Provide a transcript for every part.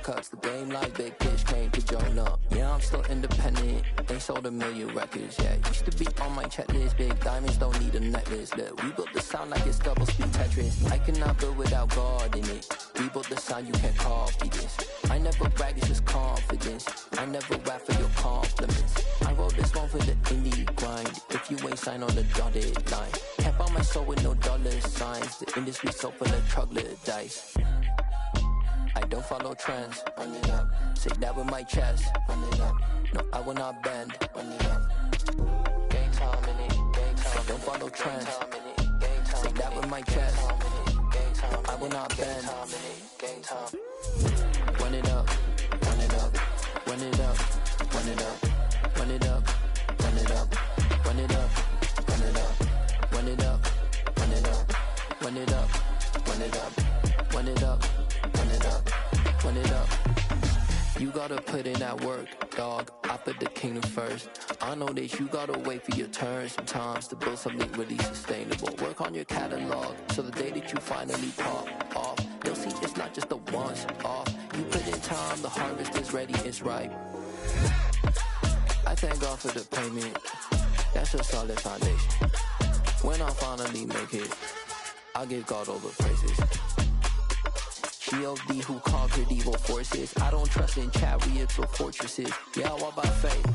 cuts. The game like Big Fish came to join up. Yeah, I'm still independent. Ain't sold a million records yet. Used to be on my checklist. Big diamonds don't need a necklace. Look, we built the sound like it's double speed Tetris. I cannot build without God in it. We built the sound, you can't copy this. I never brag, it's just confidence. I never rap for your compliments. I wrote this one for the indie grind. If you ain't signed on the dotted line, can't buy my soul with no dollar signs. The industry so full of troglodytes. I don't follow trends. Run it up. Say that with my chest. Run it up. No, I will not bend. Run it up. Gang time in it. Gang time. I don't follow trends. Say that with my chest. I will not bend. Gang time. Run it up. Run it up. Run it up. Run it up. Run it up. Run it up. Run it up. Run it up. Run it up. Run it up. Run it up. Run it up. Run it up. Run it up. Run it up. You gotta put in that work, dog. I put the kingdom first. I know that you gotta wait for your turn sometimes to build something really sustainable. Work on your catalog so the day that you finally pop off, they'll see it's not just a once off. You put in time, the harvest is ready, it's ripe. I thank God for the payment. That's a solid foundation. When I finally make it, I'll give God all the praises. G.O.D. who conquered evil forces. I don't trust in chariots or fortresses. Yeah, I walk by faith.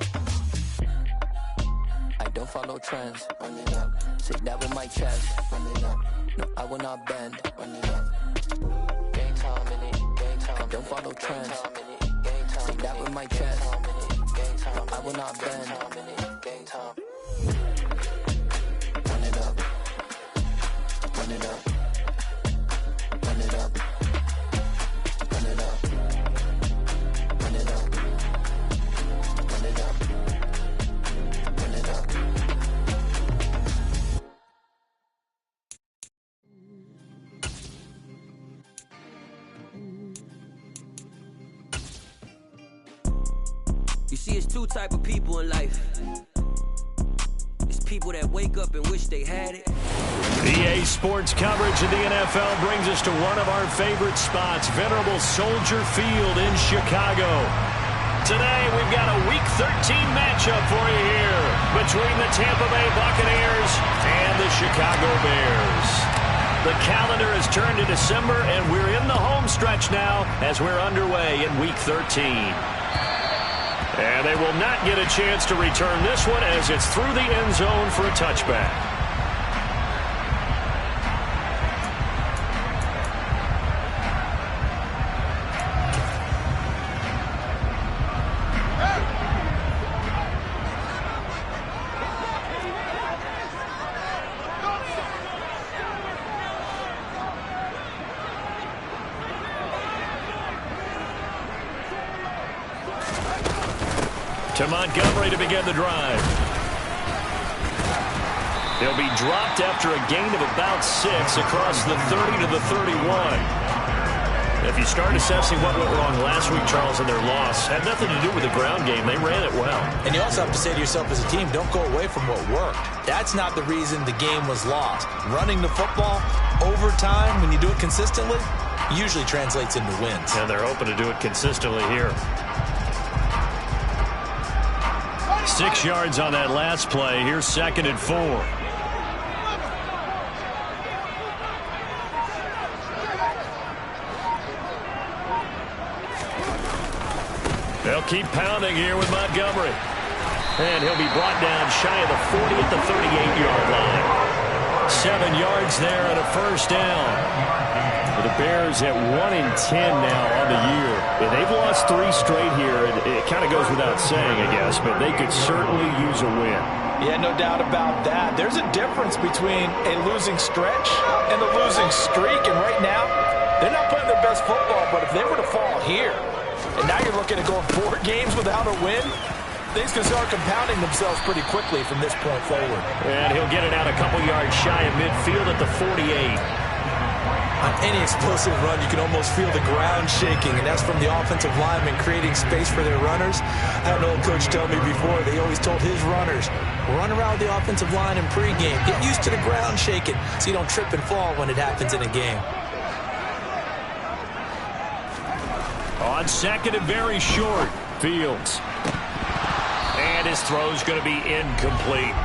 I don't follow trends. Run it up. Say that with my chest. Run it up. No, I will not bend. Run it up. Gang time in it. Gang time. I don't follow trends. Say that with my chest. No, I will not bend. Gang time. Run it up. Run it up. Run it up. Run it up. Run it up. Run it up. Run it up. You see, it's two type of people in life. It's people that wake up and wish they had it. EA Sports coverage of the NFL brings us to one of our favorite spots, venerable Soldier Field in Chicago. Today, we've got a Week 13 matchup for you here between the Tampa Bay Buccaneers and the Chicago Bears. The calendar has turned to December, and we're in the home stretch now as we're underway in Week 13. And they will not get a chance to return this one as it's through the end zone for a touchback. To Montgomery to begin the drive. They'll be dropped after a gain of about 6 across the 30 to the 31. If you start assessing what went wrong last week, Charles, in their loss, had nothing to do with the ground game. They ran it well. And you also have to say to yourself as a team, don't go away from what worked. That's not the reason the game was lost. Running the football over time, when you do it consistently, usually translates into wins. And they're hoping to do it consistently here. 6 yards on that last play. Here's 2nd and 4. They'll keep pounding here with Montgomery. And he'll be brought down shy of the 40 at the 38-yard line. 7 yards there and a first down. The Bears at 1-10 now on the year. And they've lost 3 straight here. It kind of goes without saying, I guess, but they could certainly use a win. Yeah, no doubt about that. There's a difference between a losing stretch and a losing streak. And right now, they're not playing their best football, but if they were to fall here, and now you're looking at going 4 games without a win, things can start compounding themselves pretty quickly from this point forward. And he'll get it out a couple yards shy of midfield at the 48. On any explosive run, you can almost feel the ground shaking, and that's from the offensive linemen creating space for their runners. I had an old coach tell me before, they always told his runners, run around the offensive line in pregame. Get used to the ground shaking so you don't trip and fall when it happens in a game. On second and very short, Fields. And his throw's going to be incomplete.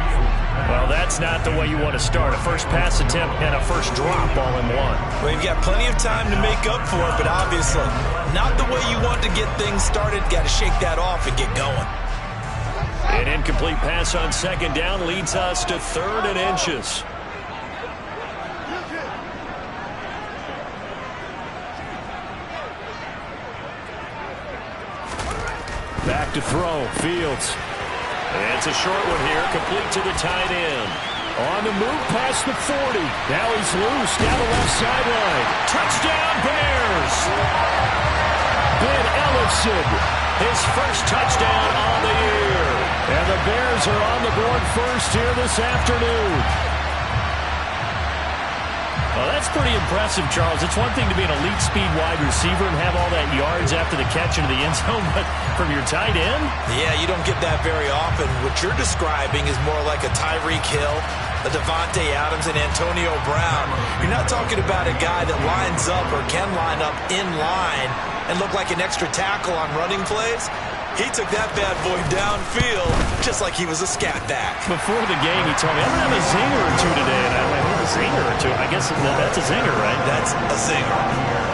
Well, that's not the way you want to start. A first pass attempt and a first drop all in one. Well, you've got plenty of time to make up for it, but obviously not the way you want to get things started. Got to shake that off and get going. An incomplete pass on second down leads us to 3rd and inches. Back to throw, Fields. And it's a short one here, complete to the tight end. On the move past the 40. Now he's loose down the left sideline. Touchdown, Bears! Ben Ellison, his first touchdown on the year. And the Bears are on the board first here this afternoon. Well, that's pretty impressive, Charles. It's one thing to be an elite speed wide receiver and have all that yards after the catch into the end zone, but from your tight end? Yeah, you don't get that very often. What you're describing is more like a Tyreek Hill, a Devontae Adams, and Antonio Brown. You're not talking about a guy that lines up or can line up in line and look like an extra tackle on running plays. He took that bad boy downfield just like he was a scat back. Before the game, he told me, I'm going to have a zinger or two today. And I'm like, a zinger or two? I guess that's a zinger, right? That's a zinger.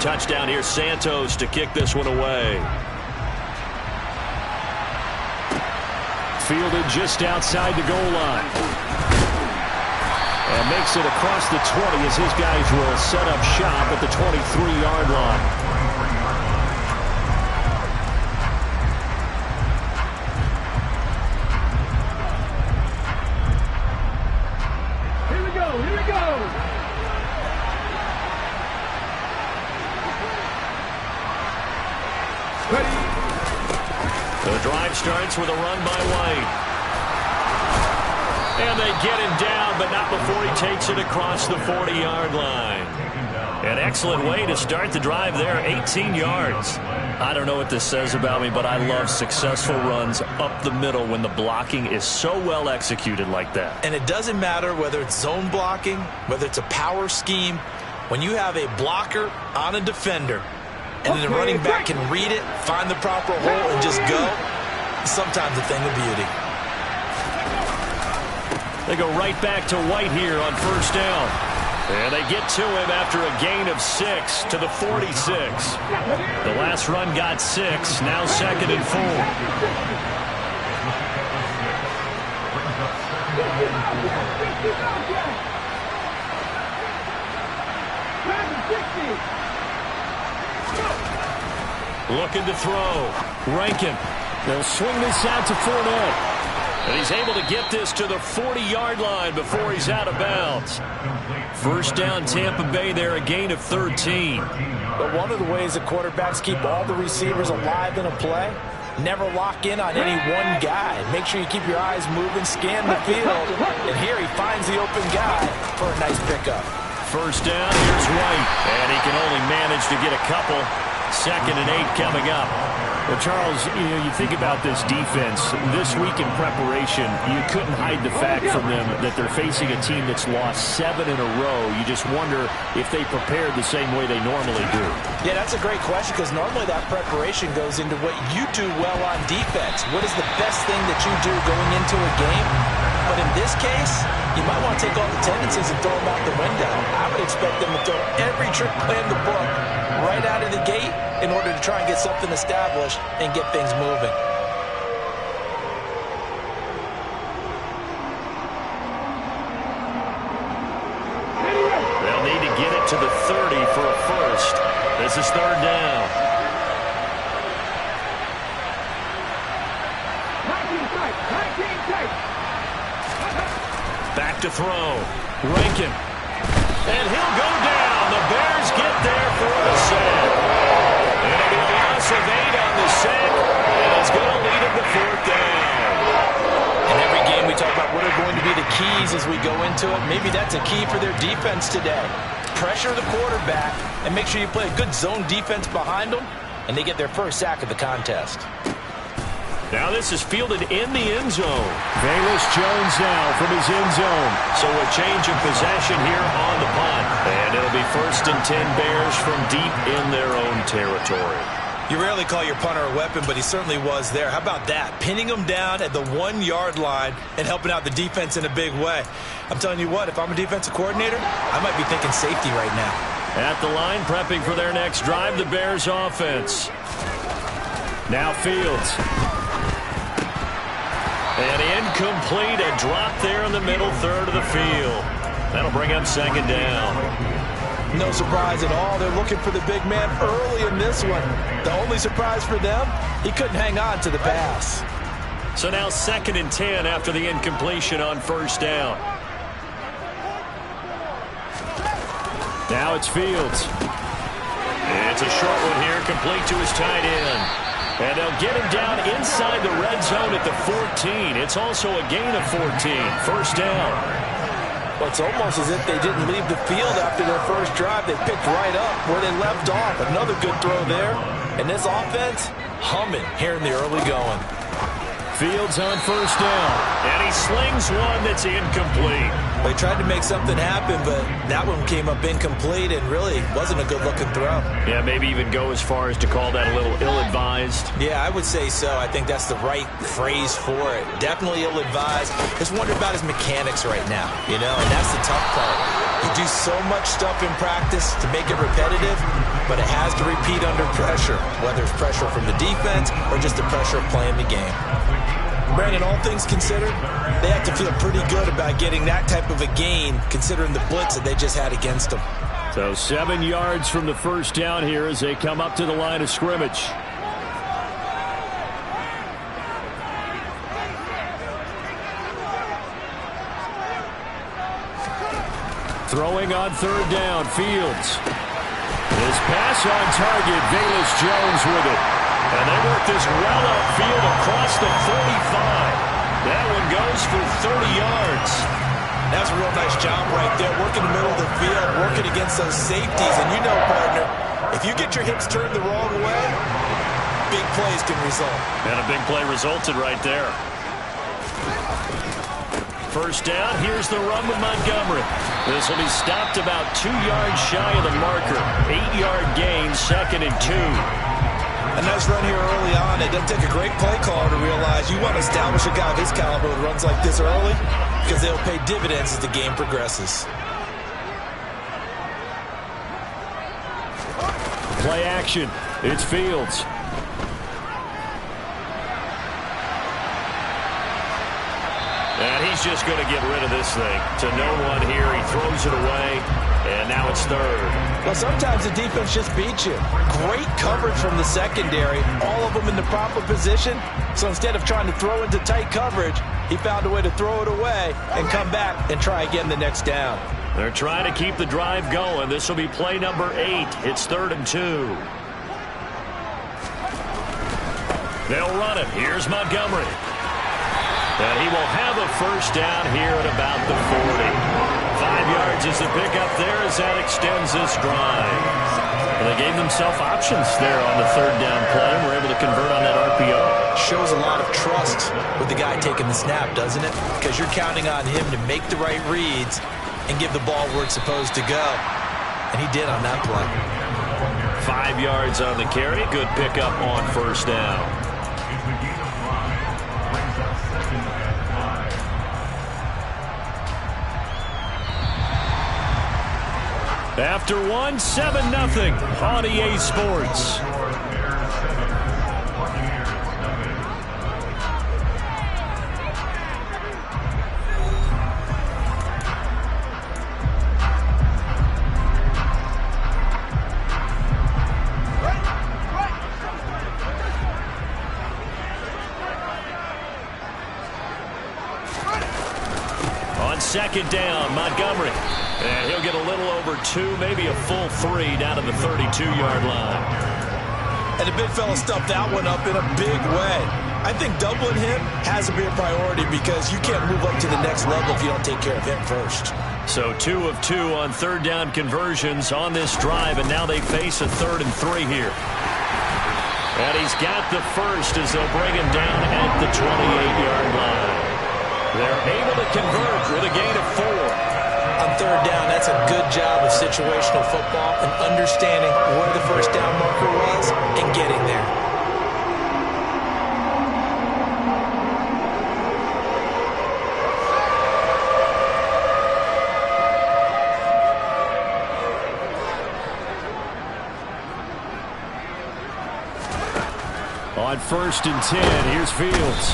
Touchdown here, Santos to kick this one away. Fielded just outside the goal line. And makes it across the 20 as his guys will set up shop at the 23-yard line. The drive starts with a run by White. And they get him down, but not before he takes it across the 40-yard line. An excellent way to start the drive there, 18 yards. I don't know what this says about me, but I love successful runs up the middle when the blocking is so well executed like that. And it doesn't matter whether it's zone blocking, whether it's a power scheme. When you have a blocker on a defender, and then the running back can read it, find the proper hole, and just go, sometimes a thing of beauty. They go right back to White here on first down. And they get to him after a gain of 6 to the 46. The last run got 6, now 2nd and 4. Looking to throw. Rankin. They'll swing this out to Fournette. And he's able to get this to the 40-yard line before he's out of bounds. First down, Tampa Bay there, a gain of 13. But one of the ways that quarterbacks keep all the receivers alive in a play, never lock in on any one guy. Make sure you keep your eyes moving, scan the field. And here he finds the open guy for a nice pickup. First down, here's White. And he can only manage to get a couple. 2nd and 8 coming up. Well, Charles, you think about this defense. This week in preparation, you couldn't hide the fact from them that they're facing a team that's lost 7 in a row. You just wonder if they prepared the same way they normally do. Yeah, that's a great question because normally that preparation goes into what you do well on defense. What is the best thing that you do going into a game? But in this case, you might want to take all the tendencies and throw them out the window. I would expect them to throw every trick play in the book right out of the gate in order to try and get something established and get things moving. They'll need to get it to the 30 for a first. This is 3rd down. Back to throw. Rankin. And he'll go down. The Bears get there for the sack. It'll be a loss of 8 on the sack, and it's going to lead him to 4th down. In every game we talk about what are going to be the keys as we go into it. Maybe that's a key for their defense today. pressure the quarterback and make sure you play a good zone defense behind them, and they get their first sack of the contest. Now this is fielded in the end zone. Velus Jones now from his end zone. So a change of possession here on the punt. And it'll be 1st and 10 Bears from deep in their own territory. You rarely call your punter a weapon, but he certainly was there. How about that? Pinning him down at the 1-yard line and helping out the defense in a big way. I'm telling you what, if I'm a defensive coordinator, I might be thinking safety right now. At the line, prepping for their next drive, the Bears offense. Now Fields. And incomplete, a drop there in the middle third of the field. That'll bring up 2nd down. No surprise at all. They're looking for the big man early in this one. The only surprise for them, he couldn't hang on to the pass. So now 2nd and 10 after the incompletion on 1st down. Now it's Fields. It's a short one here, complete to his tight end. And they'll get him down inside the red zone at the 14. It's also a gain of 14. 1st down. Well, it's almost as if they didn't leave the field after their first drive. They picked right up where they left off. Another good throw there. And this offense, humming here in the early going. Fields on 1st down. And he slings one that's incomplete. They tried to make something happen, but that one came up incomplete and really wasn't a good-looking throw. Yeah, maybe even go as far as to call that a little ill-advised. Yeah, I would say so. I think that's the right phrase for it. Definitely ill-advised. Just wonder about his mechanics right now, you know, and that's the tough part. You do so much stuff in practice to make it repetitive, but it has to repeat under pressure, whether it's pressure from the defense or just the pressure of playing the game. Brandon, all things considered, they have to feel pretty good about getting that type of a gain, considering the blitz that they just had against them. So 7 yards from the 1st down here as they come up to the line of scrimmage. Throwing on 3rd down, Fields. His pass on target, Velus Jones with it. And they work this well upfield across the 45. That one goes for 30 yards. That's a real nice job right there, working the middle of the field, working against those safeties. And you know, partner, if you get your hips turned the wrong way, big plays can result. And a big play resulted right there. 1st down, here's the run with Montgomery. This will be stopped about 2 yards shy of the marker. 8-yard gain, 2nd and 2. A nice run here early on. It doesn't take a great play caller to realize you want to establish a guy of his caliber who runs like this early because they'll pay dividends as the game progresses. Play action. It's Fields. And he's just going to get rid of this thing. To no one here. He throws it away. And now it's 3rd. Well, sometimes the defense just beats you. Great coverage from the secondary. All of them in the proper position. So instead of trying to throw into tight coverage, he found a way to throw it away and come back and try again the next down. They're trying to keep the drive going. This will be play number 8. It's 3rd and 2. They'll run it. Here's Montgomery. And he will have a 1st down here at about the 40. 5 yards is the pickup there as that extends this drive. And they gave themselves options there on the 3rd down play and were able to convert on that RPO. Shows a lot of trust with the guy taking the snap, doesn't it? Because you're counting on him to make the right reads and give the ball where it's supposed to go. And he did on that play. 5 yards on the carry. Good pickup on 1st down. After 1, 7-0 on EA Sports. On 2nd down, Montgomery. And he'll get a little over 2, maybe a full 3 down to the 32-yard line. And the big fella stuffed that one up in a big way. I think doubling him has to be a priority because you can't move up to the next level if you don't take care of him first. So 2 of 2 on third down conversions on this drive, and now they face a 3rd and 3 here. And he's got the first as they'll bring him down at the 28-yard line. They're able to convert with a gain of 4. On third down, that's a good job of situational football and understanding where the first down marker was and getting there. On 1st and 10, here's Fields.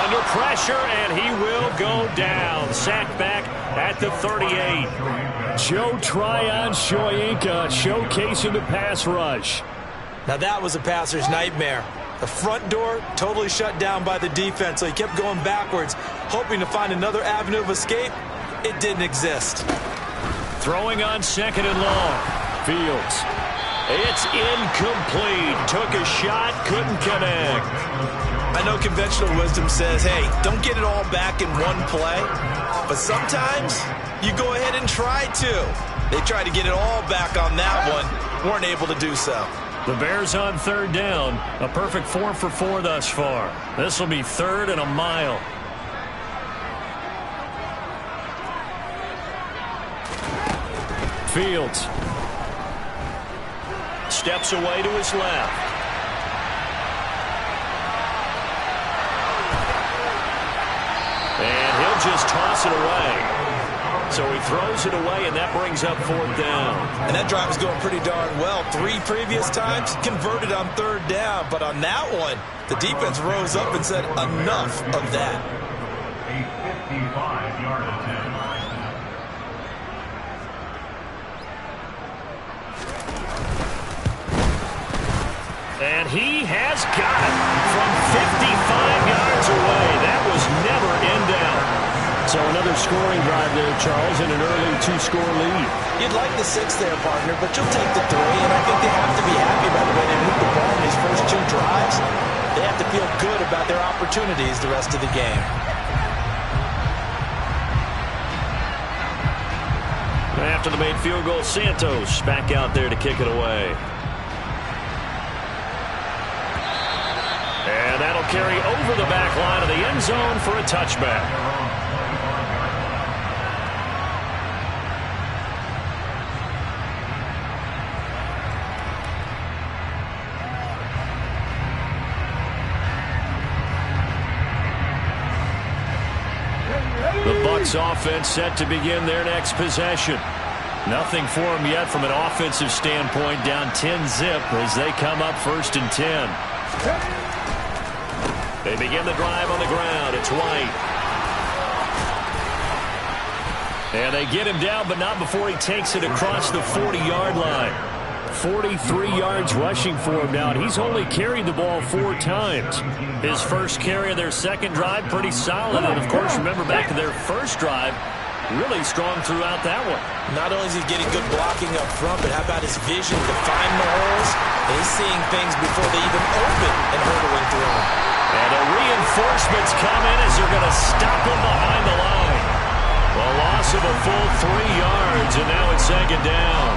Under pressure, and he will go down. Sacked back at the 38. Joe Tryon-Shoyinka showcasing the pass rush. Now that was a passer's nightmare. The front door totally shut down by the defense, so he kept going backwards, hoping to find another avenue of escape. It didn't exist. Throwing on 2nd and long. Fields. It's incomplete. Took a shot, couldn't connect. I know conventional wisdom says, hey, don't get it all back in one play. But sometimes you go ahead and try to. They tried to get it all back on that one. Weren't able to do so. The Bears on 3rd down. A perfect 4 for 4 thus far. This will be 3rd and a mile. Fields. Steps away to his left. And he'll just toss it away. So he throws it away, and that brings up 4th down. And that drive is going pretty darn well. 3 previous times converted on 3rd down. But on that one, the defense rose up and said, enough of that. A 55-yard attempt. And he has got it from 55 yards away. That was never in doubt. So another scoring drive there, Charles, and an early 2-score lead. You'd like the 6 there, partner, but you'll take the 3. And I think they have to be happy by the way they moved the ball in these first 2 drives. They have to feel good about their opportunities the rest of the game. After the made field goal, Santos back out there to kick it away. And that'll carry over the back line of the end zone for a touchback. The Bucs offense set to begin their next possession. Nothing for them yet from an offensive standpoint, down 10-zip as they come up 1st and 10. They begin the drive on the ground. It's White. And they get him down, but not before he takes it across the 40-yard line. 43 yards rushing for him now, and he's only carried the ball 4 times. His first carry of their second drive, pretty solid. And, of course, remember back to their first drive, really strong throughout that one. Not only is he getting good blocking up front, but how about his vision to find the holes? And he's seeing things before they even open and hurdling through them. And the reinforcements come in as they're going to stop him behind the line. A loss of a full 3 yards, and now it's 2nd down.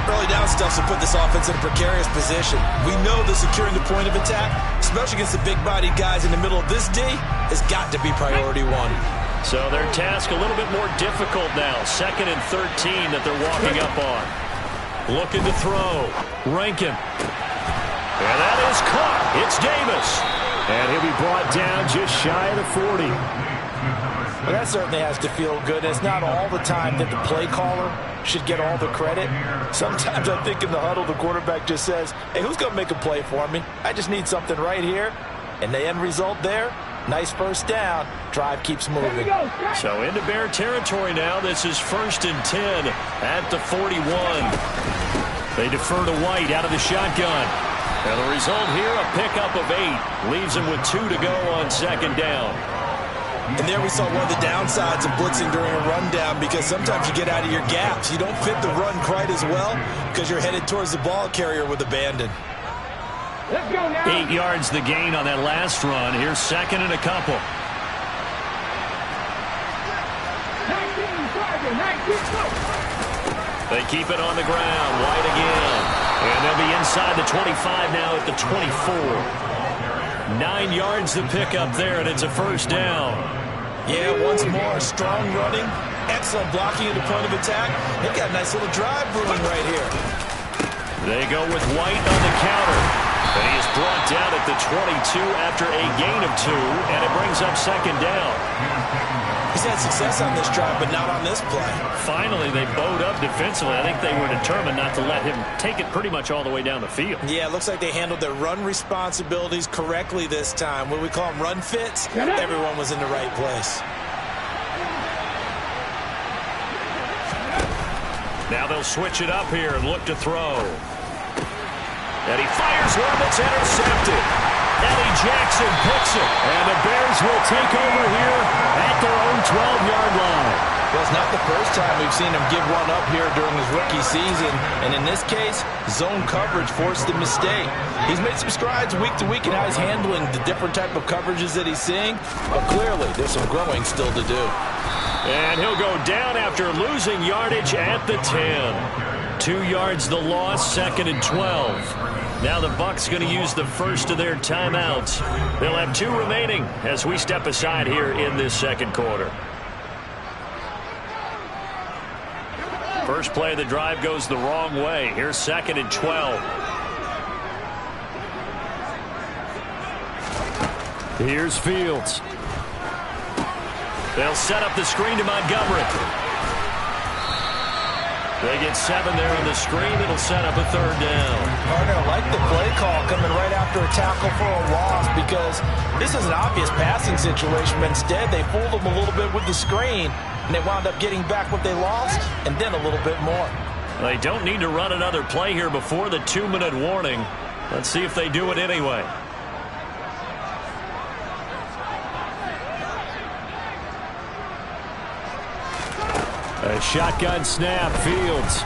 Early down stuff to put this offense in a precarious position. We know that securing the point of attack, especially against the big-bodied guys in the middle of this D, has got to be priority 1. So their task a little bit more difficult now. 2nd and 13 that they're walking up on. Looking to throw. Rankin. And that is caught. It's Davis. And he'll be brought down just shy of the 40. Well, that certainly has to feel good. It's not all the time that the play caller should get all the credit. Sometimes I think in the huddle, the quarterback just says, hey, who's going to make a play for me? I just need something right here. And the end result there, nice first down. Drive keeps moving. So into Bear territory now. This is 1st and 10 at the 41. They defer to White out of the shotgun. And the result here, a pickup of 8. Leaves him with 2 to go on 2nd down. And there we saw one of the downsides of blitzing during a rundown, because sometimes you get out of your gaps. You don't fit the run quite as well because you're headed towards the ball carrier with abandon. 8 yards the gain on that last run. Here's second and a couple. They keep it on the ground. White again. And they'll be inside the 25 now at the 24. 9 yards the pickup there, and it's a first down. Yeah, once more, strong running, excellent blocking at the point of attack. They've got a nice little drive brewing right here. They go with White on the counter. And he is brought down at the 22 after a gain of 2, and it brings up second down. He's had success on this drive, but not on this play. Finally, they bowed up defensively. I think they were determined not to let him take it pretty much all the way down the field. Yeah, it looks like they handled their run responsibilities correctly this time. What we call them run fits, everyone was in the right place. Now they'll switch it up here and look to throw. And he fires one that's intercepted. Eddie Jackson picks it. And the Bears will take over here at their own 12-yard line. Well, it's not the first time we've seen him give one up here during his rookie season. And in this case, zone coverage forced the mistake. He's made some strides week to week in how he's handling the different type of coverages that he's seeing. But clearly, there's some growing still to do. And he'll go down after losing yardage at the 10. 2 yards the loss, second and 12. Now the Bucs going to use the first of their timeouts. They'll have 2 remaining as we step aside here in this second quarter. First play of the drive goes the wrong way. Here's second and 12. Here's Fields. They'll set up the screen to Montgomery. They get 7 there on the screen. It'll set up a third down. Partner, I like the play call coming right after a tackle for a loss because this is an obvious passing situation, but instead they fooled them a little bit with the screen, and they wound up getting back what they lost and then a little bit more. They don't need to run another play here before the 2-minute warning. Let's see if they do it anyway. A shotgun snap, Fields.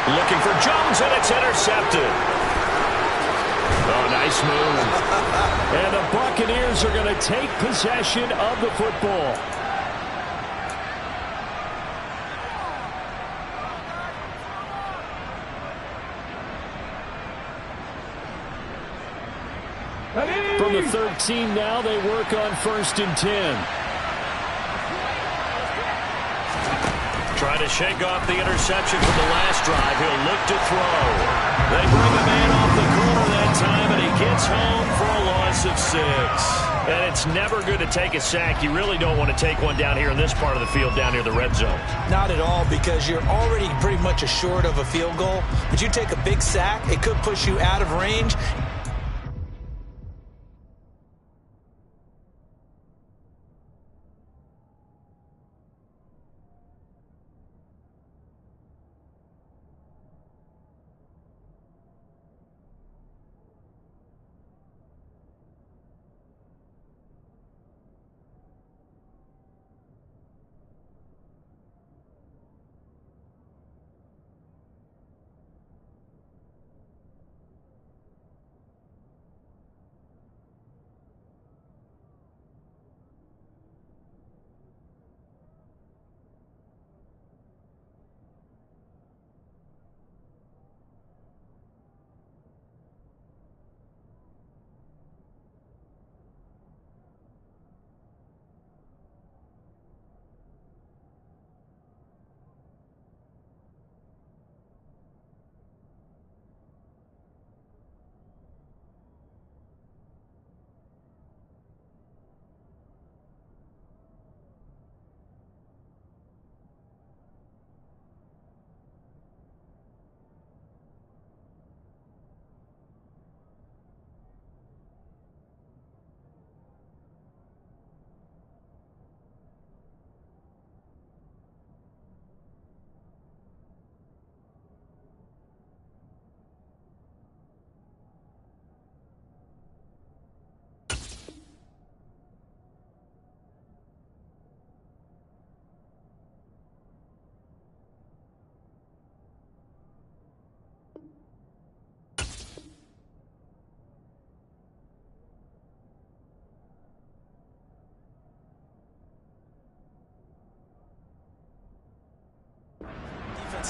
Looking for Jones, and it's intercepted. Oh, nice move. And the Buccaneers are going to take possession of the football. From the 13 now, they work on 1st and 10. Trying to shake off the interception from the last drive. He'll look to throw. They bring a man off the corner that time, and he gets home for a loss of 6. And it's never good to take a sack. You really don't want to take one down here in this part of the field, down near the red zone. Not at all, because you're already pretty much assured of a field goal. But you take a big sack, it could push you out of range.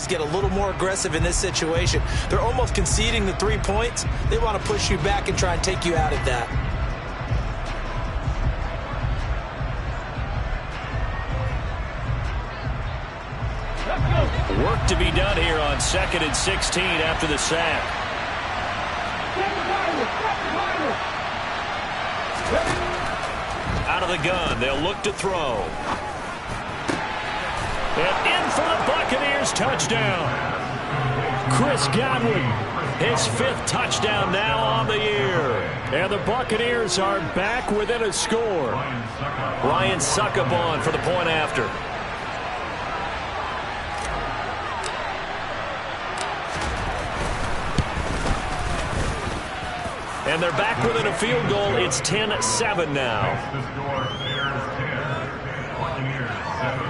get a little more aggressive in this situation. They're almost conceding the 3 points. They want to push you back and try and take you out of that. Work to be done here on 2nd and 16 after the sack. Out of the gun, they'll look to throw. And in for the Buccaneers touchdown. Chris Godwin, his 5th touchdown now on the year. And the Buccaneers are back within a score. Ryan Succop for the point after. And they're back within a field goal. It's 10-7 now. The score, Bears 10, Buccaneers 7.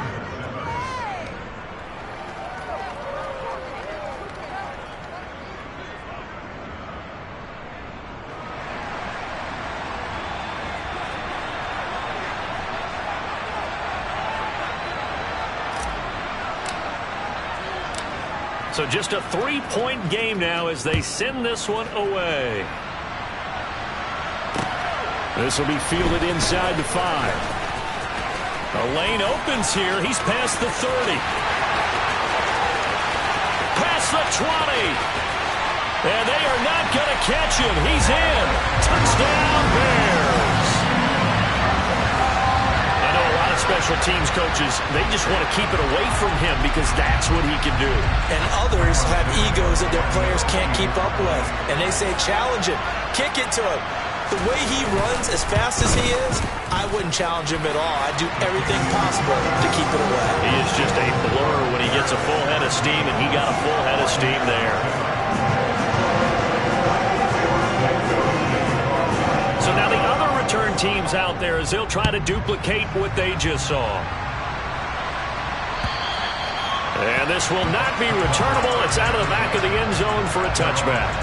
So just a 3-point game now as they send this one away. This will be fielded inside the 5. A lane opens here. He's past the 30. Past the 20. And they are not going to catch him. He's in. Touchdown, Bears. I know a lot of special teams coaches, they just want to keep it away from him because that's what he can do. And others have egos that their players can't keep up with. And they say, challenge him. Kick it to him. The way he runs as fast as he is, I wouldn't challenge him at all. I'd do everything possible to keep it away. He is just a blur when he gets a full head of steam, and he got a full head of steam there. So now the other return teams out there as they'll try to duplicate what they just saw. And this will not be returnable. It's out of the back of the end zone for a touchback.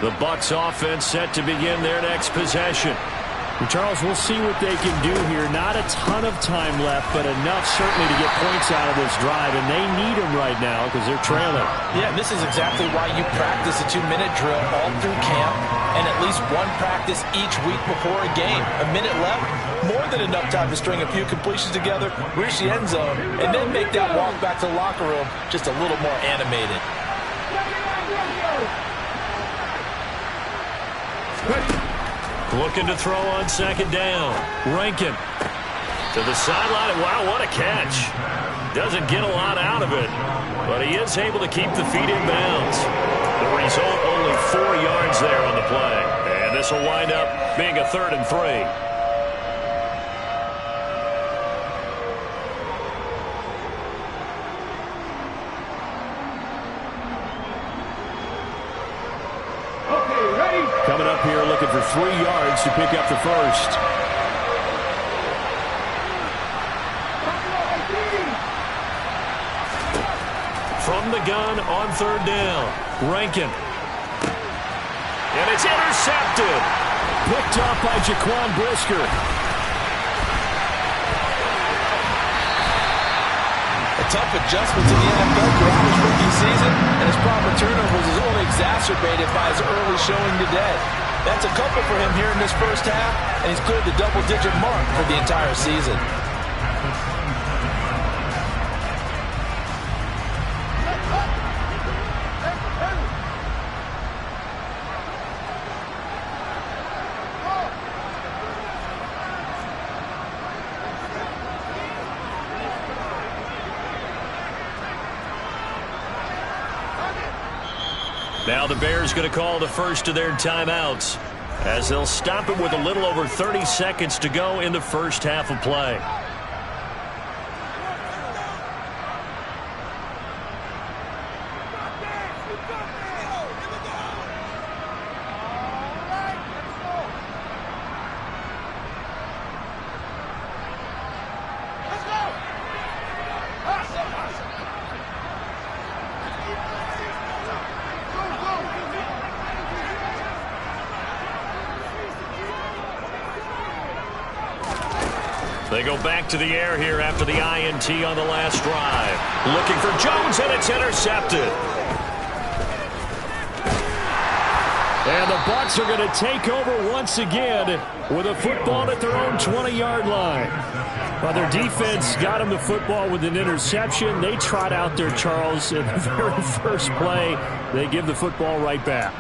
The Bucs offense set to begin their next possession. Charles, we'll see what they can do here. Not a ton of time left, but enough certainly to get points out of this drive, and they need them right now because they're trailing. Yeah, this is exactly why you practice a 2-minute drill all through camp and at least one practice each week before a game. A minute left, more than enough time to string a few completions together, reach the end zone, and then make that walk back to the locker room just a little more animated. Looking to throw on 2nd down. Rankin to the sideline. Wow, what a catch. Doesn't get a lot out of it, but he is able to keep the feet in bounds. The result, only 4 yards there on the play. And this will wind up being a 3rd and 3. Coming up here looking for 3 yards to pick up the first. From the gun on 3rd down. Rankin. And it's intercepted. Picked up by Jaquan Brisker. A tough adjustment to the NFL throughout his rookie season, and his problem with turnovers is only exacerbated by his early showing today. That's a couple for him here in this first half, and he's cleared the double-digit mark for the entire season. Now the Bears going to call the first of their timeouts as they'll stop it with a little over 30 seconds to go in the first half of play. They go back to the air here after the INT on the last drive. Looking for Jones, and it's intercepted. And the Bucs are going to take over once again with a football at their own 20-yard line. Well, their defense got them the football with an interception. They trot out there, Charles, in the very first play. They give the football right back.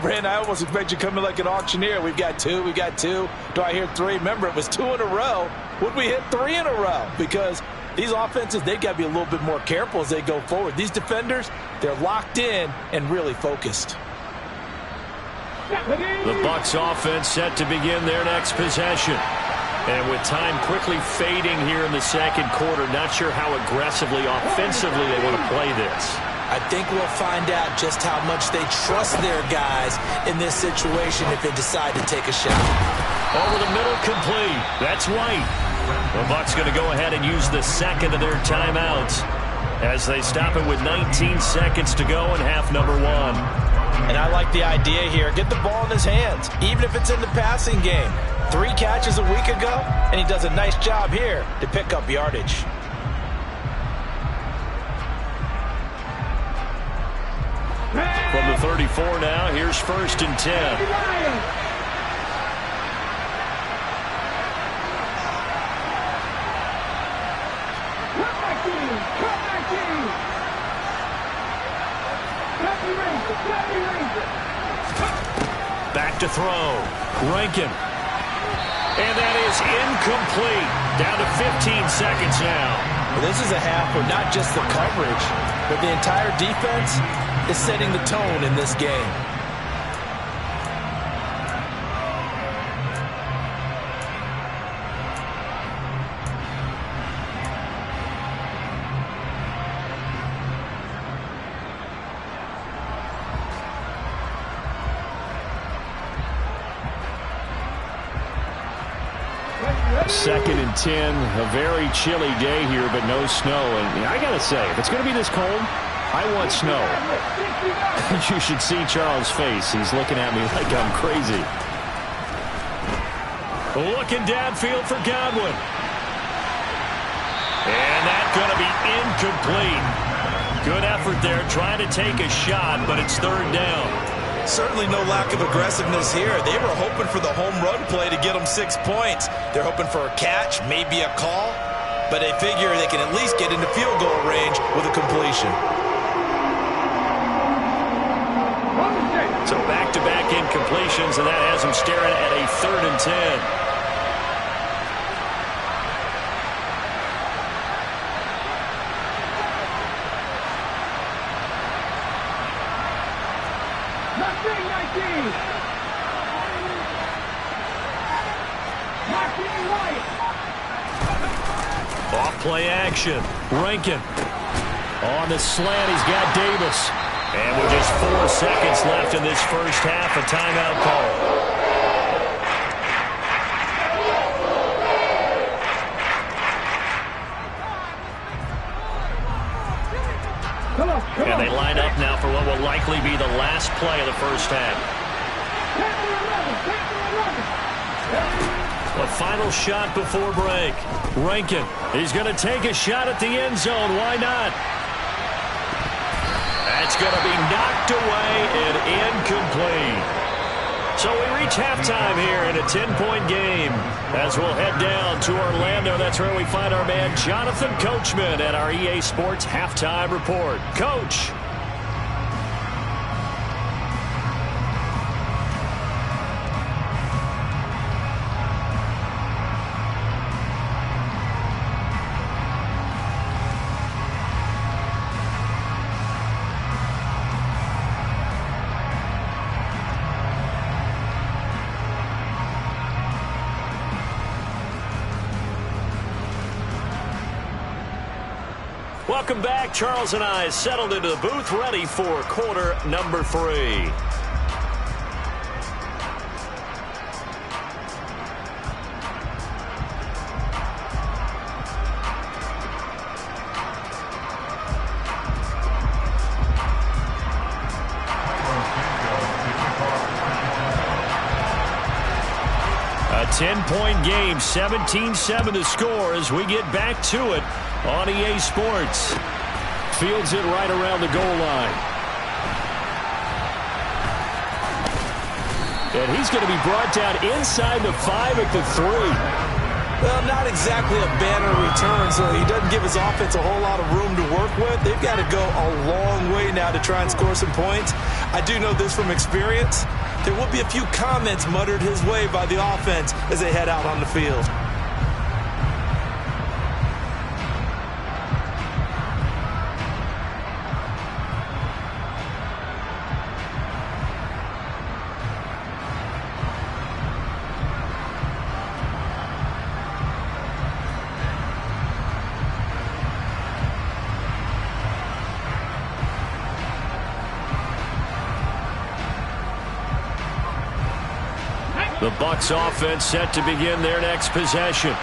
Brandon, I almost expect you coming like an auctioneer. We've got two. Do I hear three? Remember, it was 2 in a row. Would we hit 3 in a row? Because these offenses, they've got to be a little bit more careful as they go forward. These defenders, they're locked in and really focused. The Bucs offense set to begin their next possession. And with time quickly fading here in the second quarter, not sure how aggressively, offensively they want to play this. I think we'll find out just how much they trust their guys in this situation if they decide to take a shot. Over the middle, complete. That's White. The Bucs going to go ahead and use the second of their timeouts as they stop it with 19 seconds to go in half number 1. And I like the idea here. Get the ball in his hands, even if it's in the passing game. 3 catches a week ago, and he does a nice job here to pick up yardage. From the 34 now, here's 1st and 10. Back to throw. Rankin. And that is incomplete. Down to 15 seconds now. Well, this is a half where not just the coverage, but the entire defense is setting the tone in this game. Second and 10, a very chilly day here, but no snow. And I got to say, if it's going to be this cold, I want snow. You should see Charles' face. He's looking at me like I'm crazy. Looking downfield for Godwin. And that's going to be incomplete. Good effort there, trying to take a shot, but it's 3rd down. Certainly no lack of aggressiveness here. They were hoping for the home run play to get them 6 points. They're hoping for a catch, maybe a call, but they figure they can at least get into field goal range with a completion. So back-to-back incompletions, and that has them staring at a 3rd and 10. Off-play action. Rankin. On the slant, he's got Davis. And with just 4 seconds left in this first half, a timeout call. And they line up now for what will likely be the last play of the first half. A final shot before break. Rankin, he's going to take a shot at the end zone. Why not? That's going to be knocked away and incomplete. So we reach halftime here in a 10-point game. As we'll head down to Orlando, that's where we find our man Jonathan Coachman at our EA Sports Halftime Report. Coach. Welcome back. Charles and I settled into the booth, ready for quarter number 3. 10-point game, 17-7 the score as we get back to it on EA Sports. Fields it right around the goal line. And he's going to be brought down inside the 5 at the 3. Well, not exactly a banner return, so he doesn't give his offense a whole lot of room to work with. They've got to go a long way now to try and score some points. I do know this from experience. There will be a few comments muttered his way by the offense as they head out on the field. The Bucs offense set to begin their next possession.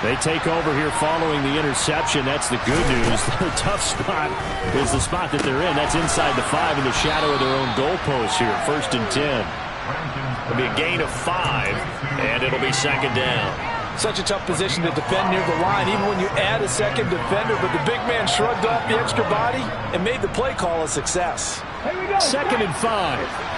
They take over here following the interception. That's the good news. The tough spot is the spot that they're in. That's inside the 5 in the shadow of their own goalpost here. 1st and 10. It'll be a gain of 5, and it'll be 2nd down. Such a tough position to defend near the line, even when you add a second defender. But the big man shrugged off the extra body and made the play call a success. 2nd and 5.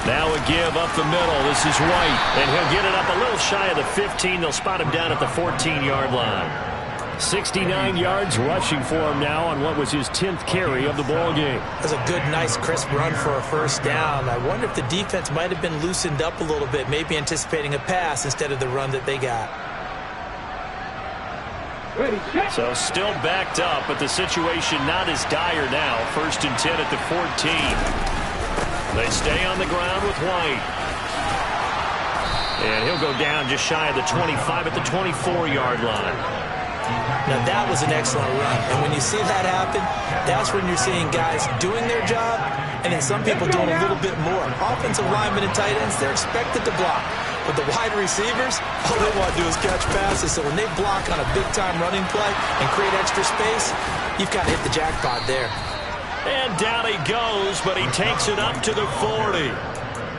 Now a give up the middle. This is White, and he'll get it up a little shy of the 15. They'll spot him down at the 14-yard line. 69 yards rushing for him now on what was his 10th carry of the ball game. That's a good, nice, crisp run for a first down. I wonder if the defense might have been loosened up a little bit, maybe anticipating a pass instead of the run that they got. So still backed up, but the situation not as dire now. 1st and 10 at the 14. They stay on the ground with White. And he'll go down just shy of the 25 at the 24-yard line. Now that was an excellent run. And when you see that happen, that's when you're seeing guys doing their job and then some people doing a little bit more. Offensive linemen and tight ends, they're expected to block. But the wide receivers, all they want to do is catch passes. So when they block on a big-time running play and create extra space, you've got to hit the jackpot there. And down he goes, but he takes it up to the 40.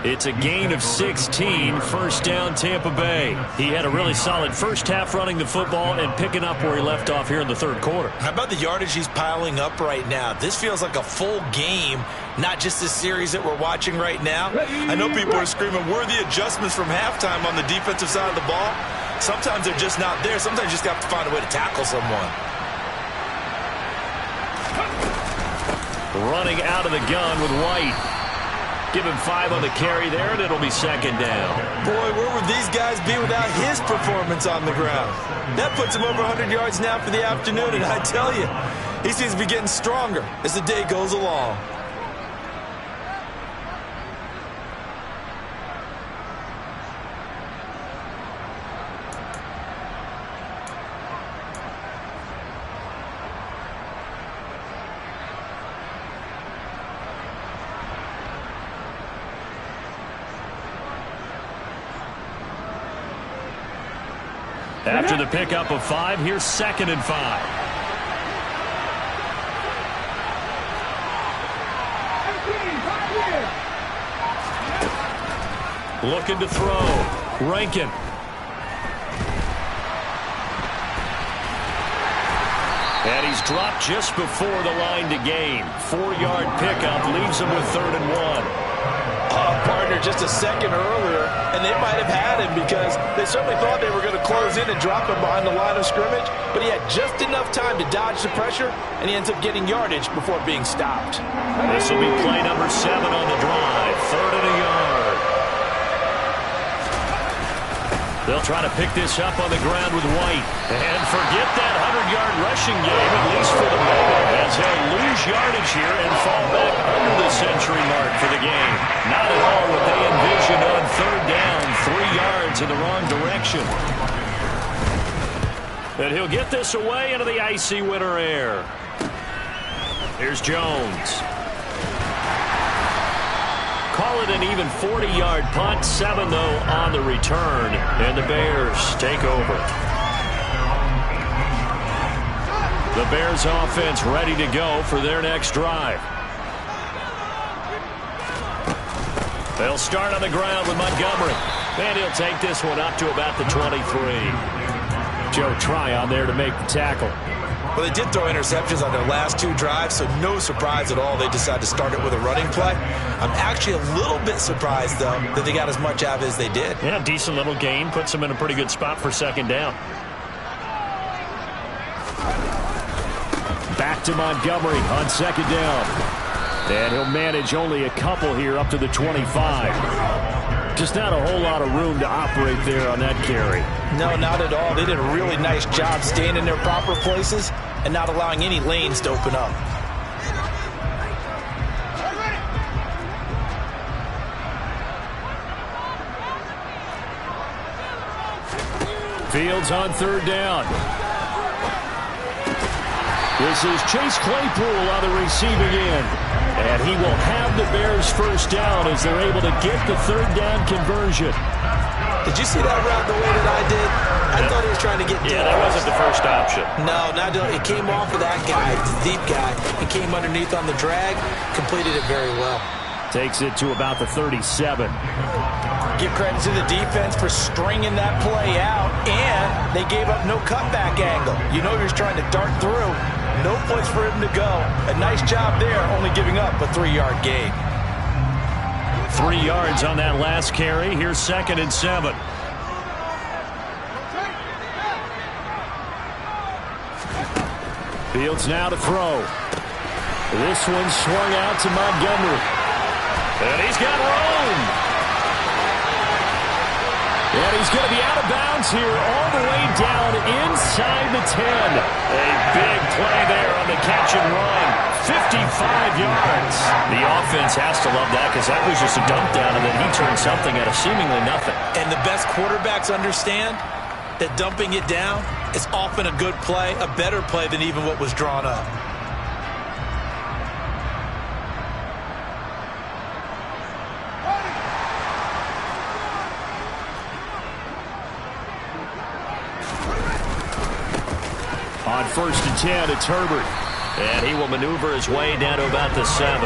It's a gain of 16, 1st down Tampa Bay. He had a really solid first half running the football and picking up where he left off here in the 3rd quarter. How about the yardage he's piling up right now? This feels like a full game, not just this series that we're watching right now. I know people are screaming, where are the adjustments from halftime on the defensive side of the ball? Sometimes they're just not there. Sometimes you just have to find a way to tackle someone. Running out of the gun with White. Give him 5 on the carry there, and it'll be 2nd down. Boy, where would these guys be without his performance on the ground? That puts him over 100 yards now for the afternoon, and I tell you, he seems to be getting stronger as the day goes along. After the pickup of 5, here's 2nd and 5. Looking to throw. Rankin. And he's dropped just before the line to gain. 4-yard pickup leaves him with 3rd and 1. Partner just a second earlier, and they might have had him because they certainly thought they were going to close in and drop him behind the line of scrimmage, but he had just enough time to dodge the pressure, and he ends up getting yardage before being stopped. This will be play number 7 on the drive. 3rd and a yard. They'll try to pick this up on the ground with White. And forget that 100-yard rushing game, at least for the moment, as they'll lose yardage here and fall back under the century mark for the game. Not at all what they envisioned on 3rd down, 3 yards in the wrong direction. And he'll get this away into the icy winter air. Here's Jones. Call it an even 40-yard punt. 7, though, on the return. And the Bears take over. The Bears offense ready to go for their next drive. They'll start on the ground with Montgomery. And he'll take this one up to about the 23. Joe Tryon there to make the tackle. Well, they did throw interceptions on their last 2 drives, so no surprise at all they decided to start it with a running play. I'm actually a little bit surprised, though, that they got as much out of it as they did. Yeah, decent little gain. Puts them in a pretty good spot for second down. Back to Montgomery on second down. And he'll manage only a couple here up to the 25. Just not a whole lot of room to operate there on that carry. No, not at all. They did a really nice job staying in their proper places and not allowing any lanes to open up. Fields on third down. This is Chase Claypool on the receiving end. And he will have the Bears first down as they're able to get the third down conversion. Did you see that route the way that I did? I thought he was trying to get deep. Yeah, that wasn't the first option. No, not it came off of that guy, the deep guy. He came underneath on the drag, completed it very well. Takes it to about the 37. Give credit to the defense for stringing that play out, and they gave up no cutback angle. You know he was trying to dart through. No place for him to go. A nice job there, only giving up a 3-yard gain. 3 yards on that last carry. Here's 2nd and 7. Fields now to throw. This one swung out to Montgomery. And he's got room. And he's going to be out of bounds here all the way down inside the 10. A big play there on the catch and run. 55 yards. The offense has to love that because that was just a dump down, and then he turned something out of seemingly nothing. And the best quarterbacks understand that dumping it down is often a good play, a better play than even what was drawn up. On 1st and 10, it's Herbert. And he will maneuver his way down to about the 7.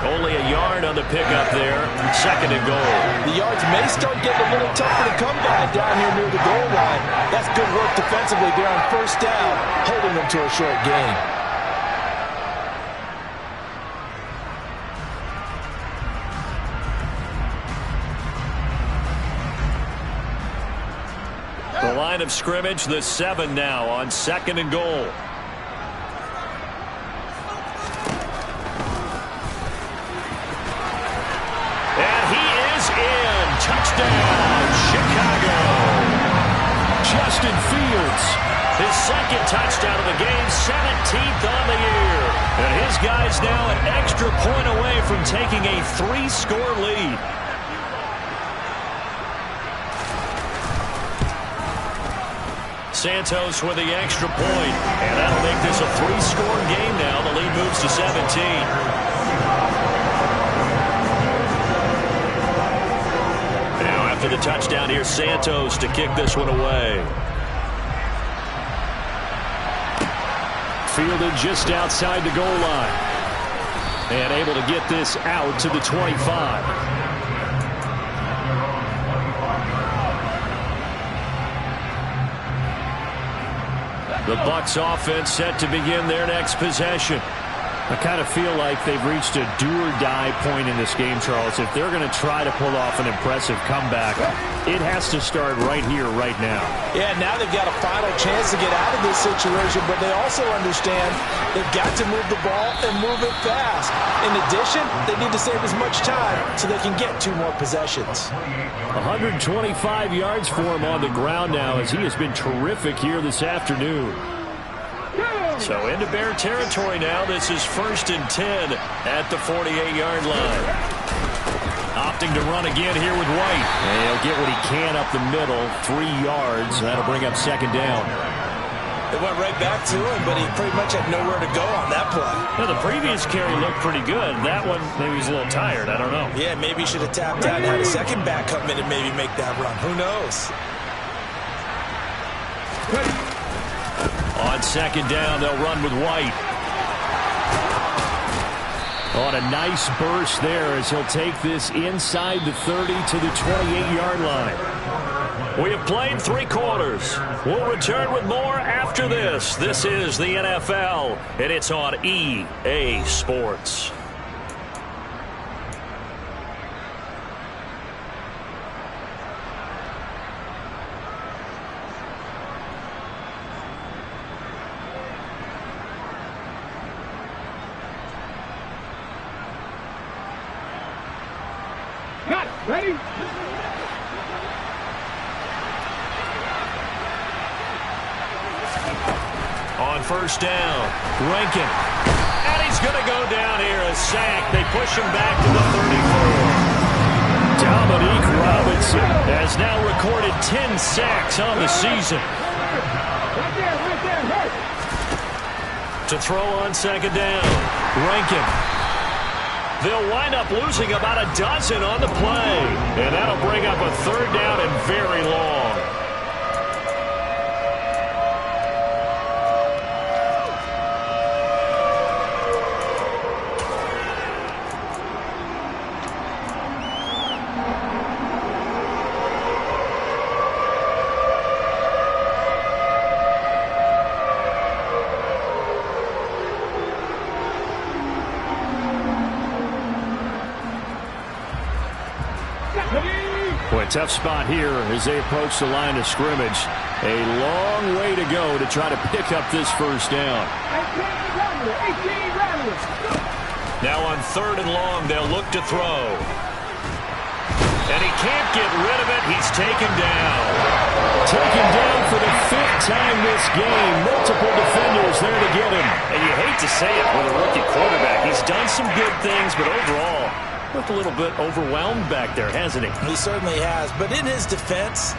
Only a yard on the pickup there. 2nd and goal. The yards may start getting a little tougher to come by down here near the goal line. That's good work defensively there on 1st down, holding them to a short gain. The line of scrimmage, the 7 now on 2nd and goal. And he is in. Touchdown, Chicago. Justin Fields. His 2nd touchdown of the game, 17th on the year. And his guys now an extra point away from taking a 3-score lead. Santos with the extra point, and that'll make this a 3-score game now. The lead moves to 17. Now after the touchdown, here's Santos to kick this one away. Fielded just outside the goal line. And able to get this out to the 25. The Bucs offense set to begin their next possession. I kind of feel like they've reached a do-or-die point in this game, Charles. If they're going to try to pull off an impressive comeback, it has to start right here, right now. Yeah, now they've got a final chance to get out of this situation, but they also understand they've got to move the ball and move it fast. In addition, they need to save as much time so they can get 2 more possessions. 125 yards for him on the ground now as he has been terrific here this afternoon. So into Bear territory now. This is 1st and 10 at the 48-yard line. Opting to run again here with White. And he'll get what he can up the middle, 3 yards. That'll bring up 2nd down. It went right back to him, but he pretty much had nowhere to go on that play. Well, the previous carry looked pretty good. That one, maybe he's a little tired. I don't know. Yeah, maybe he should have tapped out and had a second back come in and maybe make that run. Who knows? On 2nd down, they'll run with White. On a nice burst there as he'll take this inside the 30 to the 28-yard line. We have played 3 quarters. We'll return with more after this. This is the NFL, and it's on EA Sports. Ready? On first down, Rankin. And he's going to go down here, a sack. They push him back to the 34. Dominique Robinson has now recorded 10 sacks on the season. Right there. To throw on second down, Rankin. They'll wind up losing about a dozen on the play. And that'll bring up a third down and very long. Boy, tough spot here as they approach the line of scrimmage. A long way to go to try to pick up this first down. 18 rattlers. Now on third and long, they'll look to throw. And he can't get rid of it. He's taken down. Taken down for the 5th time this game. Multiple defenders there to get him. And you hate to say it with a rookie quarterback. He's done some good things, but overall, looked a little bit overwhelmed back there, hasn't he? He certainly has. But in his defense,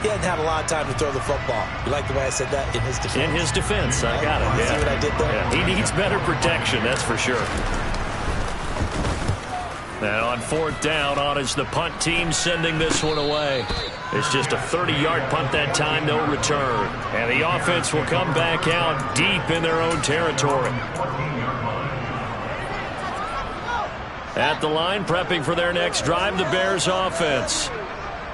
he hadn't had a lot of time to throw the football. You like the way I said that? In his defense. In his defense. I got it. See what I did there? Yeah, he needs better protection, that's for sure. And on fourth down, on is the punt team sending this one away. It's just a 30-yard punt that time. They'll return. And the offense will come back out deep in their own territory. At the line, prepping for their next drive, the Bears offense.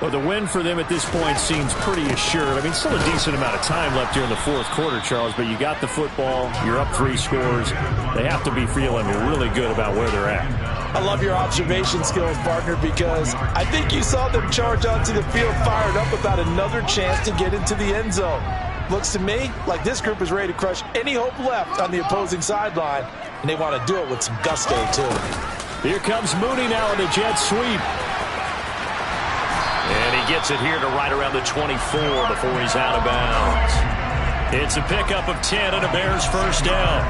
Well, the win for them at this point seems pretty assured. I mean, still a decent amount of time left here in the fourth quarter, Charles, but you got the football, you're up 3 scores. They have to be feeling really good about where they're at. I love your observation skills, partner, because I think you saw them charge onto the field fired up about another chance to get into the end zone. Looks to me like this group is ready to crush any hope left on the opposing sideline, and they want to do it with some gusto, too. Here comes Mooney now in the jet sweep. And he gets it here to right around the 24 before he's out of bounds. It's a pickup of 10 and a Bears first down.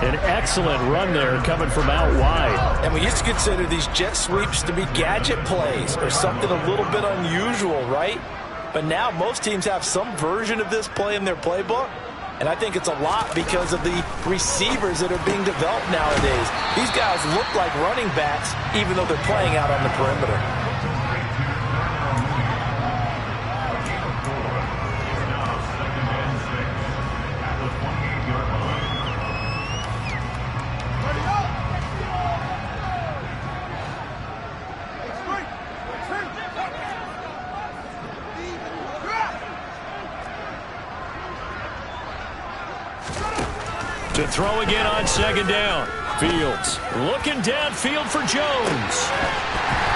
An excellent run there coming from out wide. And we used to consider these jet sweeps to be gadget plays or something a little bit unusual, right? But now most teams have some version of this play in their playbook. And I think it's a lot because of the receivers that are being developed nowadays. These guys look like running backs even though they're playing out on the perimeter. To throw again on second down. Fields Looking downfield for Jones.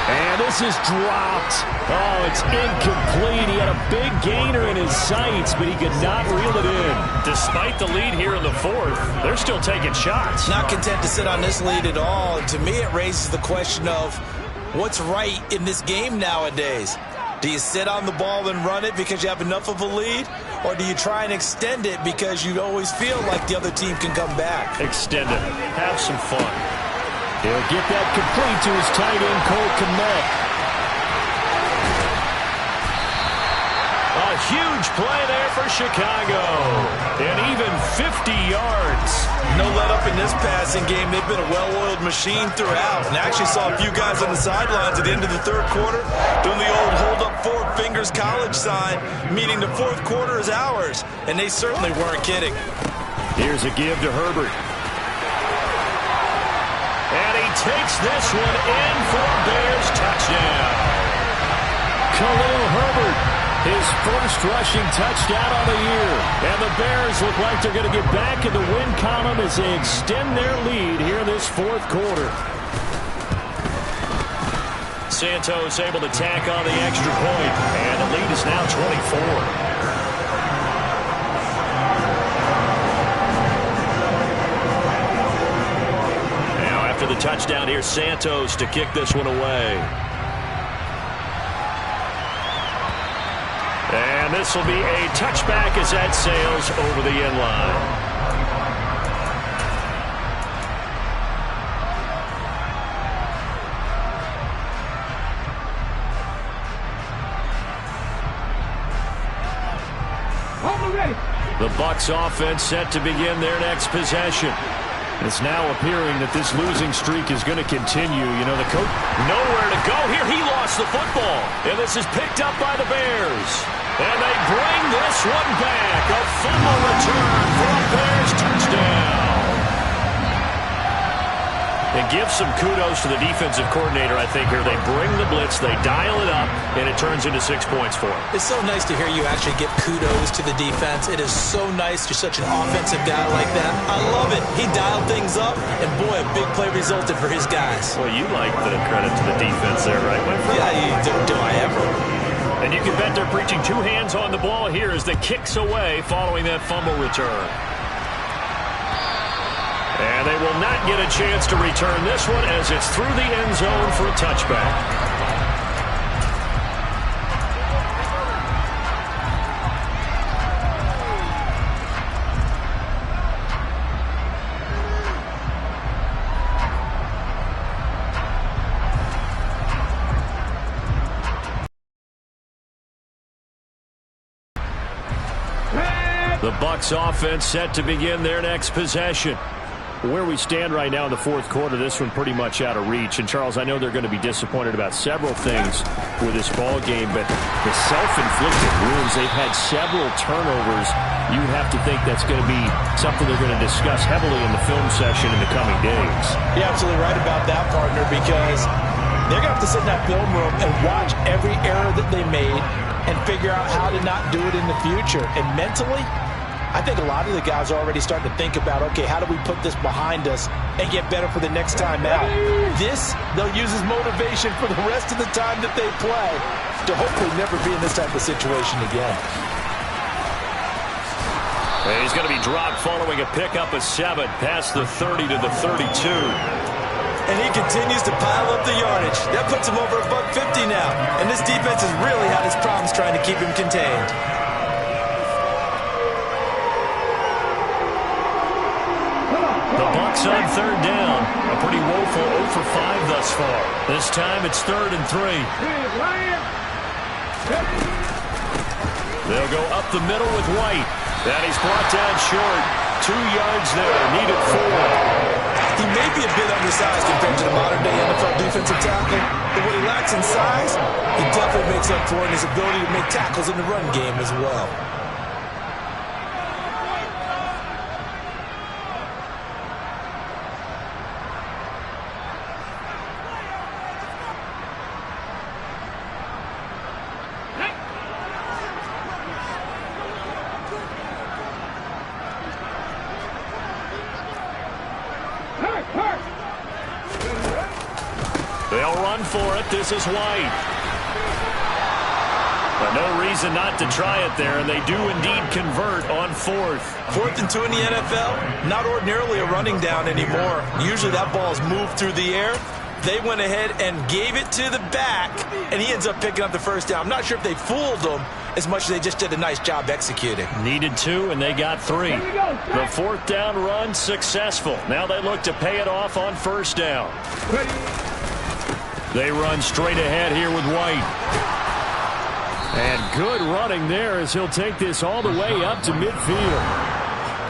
and this is dropped. Oh, it's incomplete. He had a big gainer in his sights, but he could not reel it in. Despite the lead here in the fourth, they're still taking shots. Not content to sit on this lead at all. And to me, it raises the question of what's right in this game nowadays. Do you sit on the ball and run it because you have enough of a lead? Or do you try and extend it because you always feel like the other team can come back? Extend it. Have some fun. He'll get that complete to his tight end, Cole Kmet. A huge play there for Chicago. And even 50 yards. No let up in this passing game. They've been a well-oiled machine throughout. And I actually saw a few guys on the sidelines at the end of the third quarter doing the old hold up 4 fingers college sign, meaning the fourth quarter is ours. And they certainly weren't kidding. Here's a give to Herbert. And he takes this one in for a Bears touchdown. Khalil Herbert, his first rushing touchdown on the year. And the Bears look like they're going to get back in the win column as they extend their lead here in this fourth quarter. Santos able to tack on the extra point, and the lead is now 24. After the touchdown, here's Santos to kick this one away. And this will be a touchback as that sails over the end line. The Bucs offense set to begin their next possession. It's now appearing that this losing streak is going to continue. You know, the coach nowhere to go here. He lost the football. And this is picked up by the Bears. And they bring this one back. A fumble return for a Bears touchdown. And give some kudos to the defensive coordinator, I think, here. They bring the blitz, they dial it up, and it turns into 6 points for them. It's so nice to hear you actually give kudos to the defense. It is so nice. You're such an offensive guy like that. I love it. He dialed things up, and boy, a big play resulted for his guys. Well, you like the credit to the defense there, right, Winfrey? Yeah, do I ever? And you can bet they're preaching two hands on the ball here as the kicks away following that fumble return. And they will not get a chance to return this one as it's through the end zone for a touchback. The Bucs offense set to begin their next possession. Where we stand right now in the fourth quarter, this one pretty much out of reach. And, Charles, I know they're going to be disappointed about several things with this ball game, but the self-inflicted wounds, they've had several turnovers. You'd have to think that's going to be something they're going to discuss heavily in the film session in the coming days. You're absolutely right about that, partner, because they're going to have to sit in that film room and watch every error that they made and figure out how to not do it in the future. And mentally, I think a lot of the guys are already starting to think about, okay, how do we put this behind us and get better for the next time out? This, they'll use as motivation for the rest of the time that they play to hopefully never be in this type of situation again. And he's going to be dropped following a pickup of 7 past the 30 to the 32. And he continues to pile up the yardage. That puts him over $150 now. And this defense has really had its problems trying to keep him contained. The Bucs on third down. A pretty woeful 0 for 5 thus far. This time it's 3rd and 3. They'll go up the middle with White. And he's brought down short. 2 yards there. Needed 4. He may be a bit undersized compared to the modern-day NFL defensive tackle, but what he lacks in size, he definitely makes up for in his ability to make tackles in the run game as well. They'll run for it. This is White. But no reason not to try it there, and they do indeed convert on 4th. 4th and 2 in the NFL, not ordinarily a running down anymore. Usually that ball's moved through the air. They went ahead and gave it to the back, and he ends up picking up the first down. I'm not sure if they fooled him as much as they just did a nice job executing. Needed 2, and they got 3. The 4th down run successful. Now they look to pay it off on 1st down. They run straight ahead here with White. And good running there as he'll take this all the way up to midfield.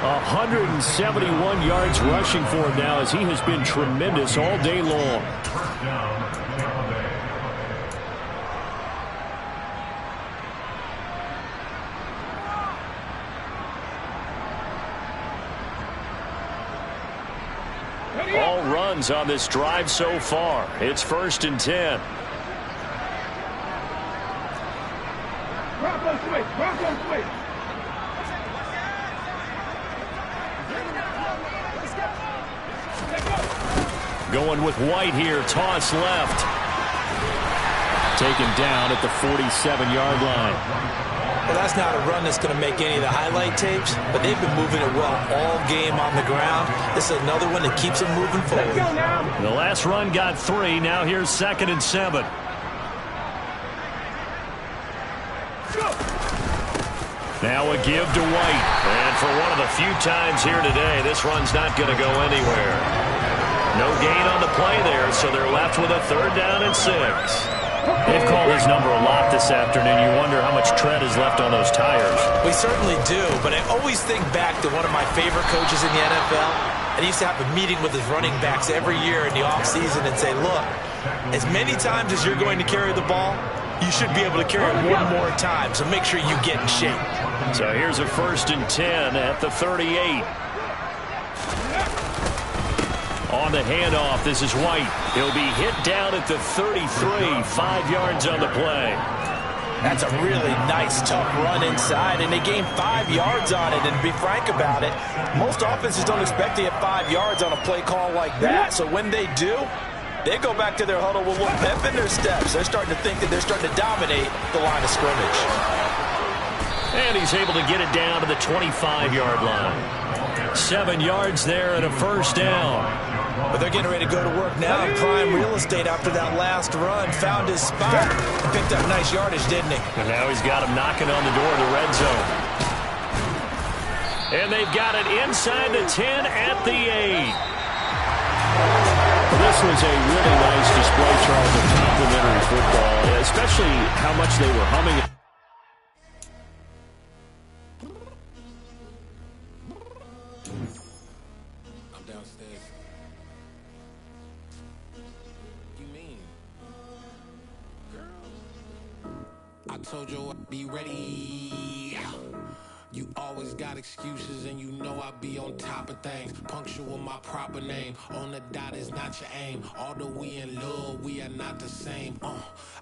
171 yards rushing for him now as he has been tremendous all day long. All runs on this drive so far. It's 1st and 10. Going with White here. Toss left. Taken down at the 47-yard line. Well, that's not a run that's going to make any of the highlight tapes, but they've been moving it well all game on the ground. This is another one that keeps them moving forward. The last run got 3. Now here's 2nd and 7. Now a give to White. And for one of the few times here today, this run's not going to go anywhere. No gain on the play there, so they're left with a 3rd down and 6. They've called his number a lot this afternoon. You wonder how much tread is left on those tires. We certainly do, but I always think back to one of my favorite coaches in the NFL. And he used to have a meeting with his running backs every year in the offseason and say, look, as many times as you're going to carry the ball, you should be able to carry it one more time, so make sure you get in shape. So here's a 1st and 10 at the 38. On the handoff, this is White. He'll be hit down at the 33, 5 yards on the play. That's a really nice, tough run inside, and they gained 5 yards on it. And to be frank about it, most offenses don't expect to get 5 yards on a play call like that. So when they do, they go back to their huddle with a little pep in their steps. They're starting to think that they're starting to dominate the line of scrimmage. And he's able to get it down to the 25-yard line. 7 yards there and a 1st down. But they're getting ready to go to work now in prime real estate after that last run. Found his spot. Picked up nice yardage, didn't he? And now he's got him knocking on the door of the red zone. And they've got it inside the 10 at the 8. This was a really nice display, Charles, of complimentary football, especially how much they were humming it. I told you I'd be ready. You always got excuses and you know I be on top of things. Punctual my proper name. On the dot is not your aim. Although we in love, we are not the same.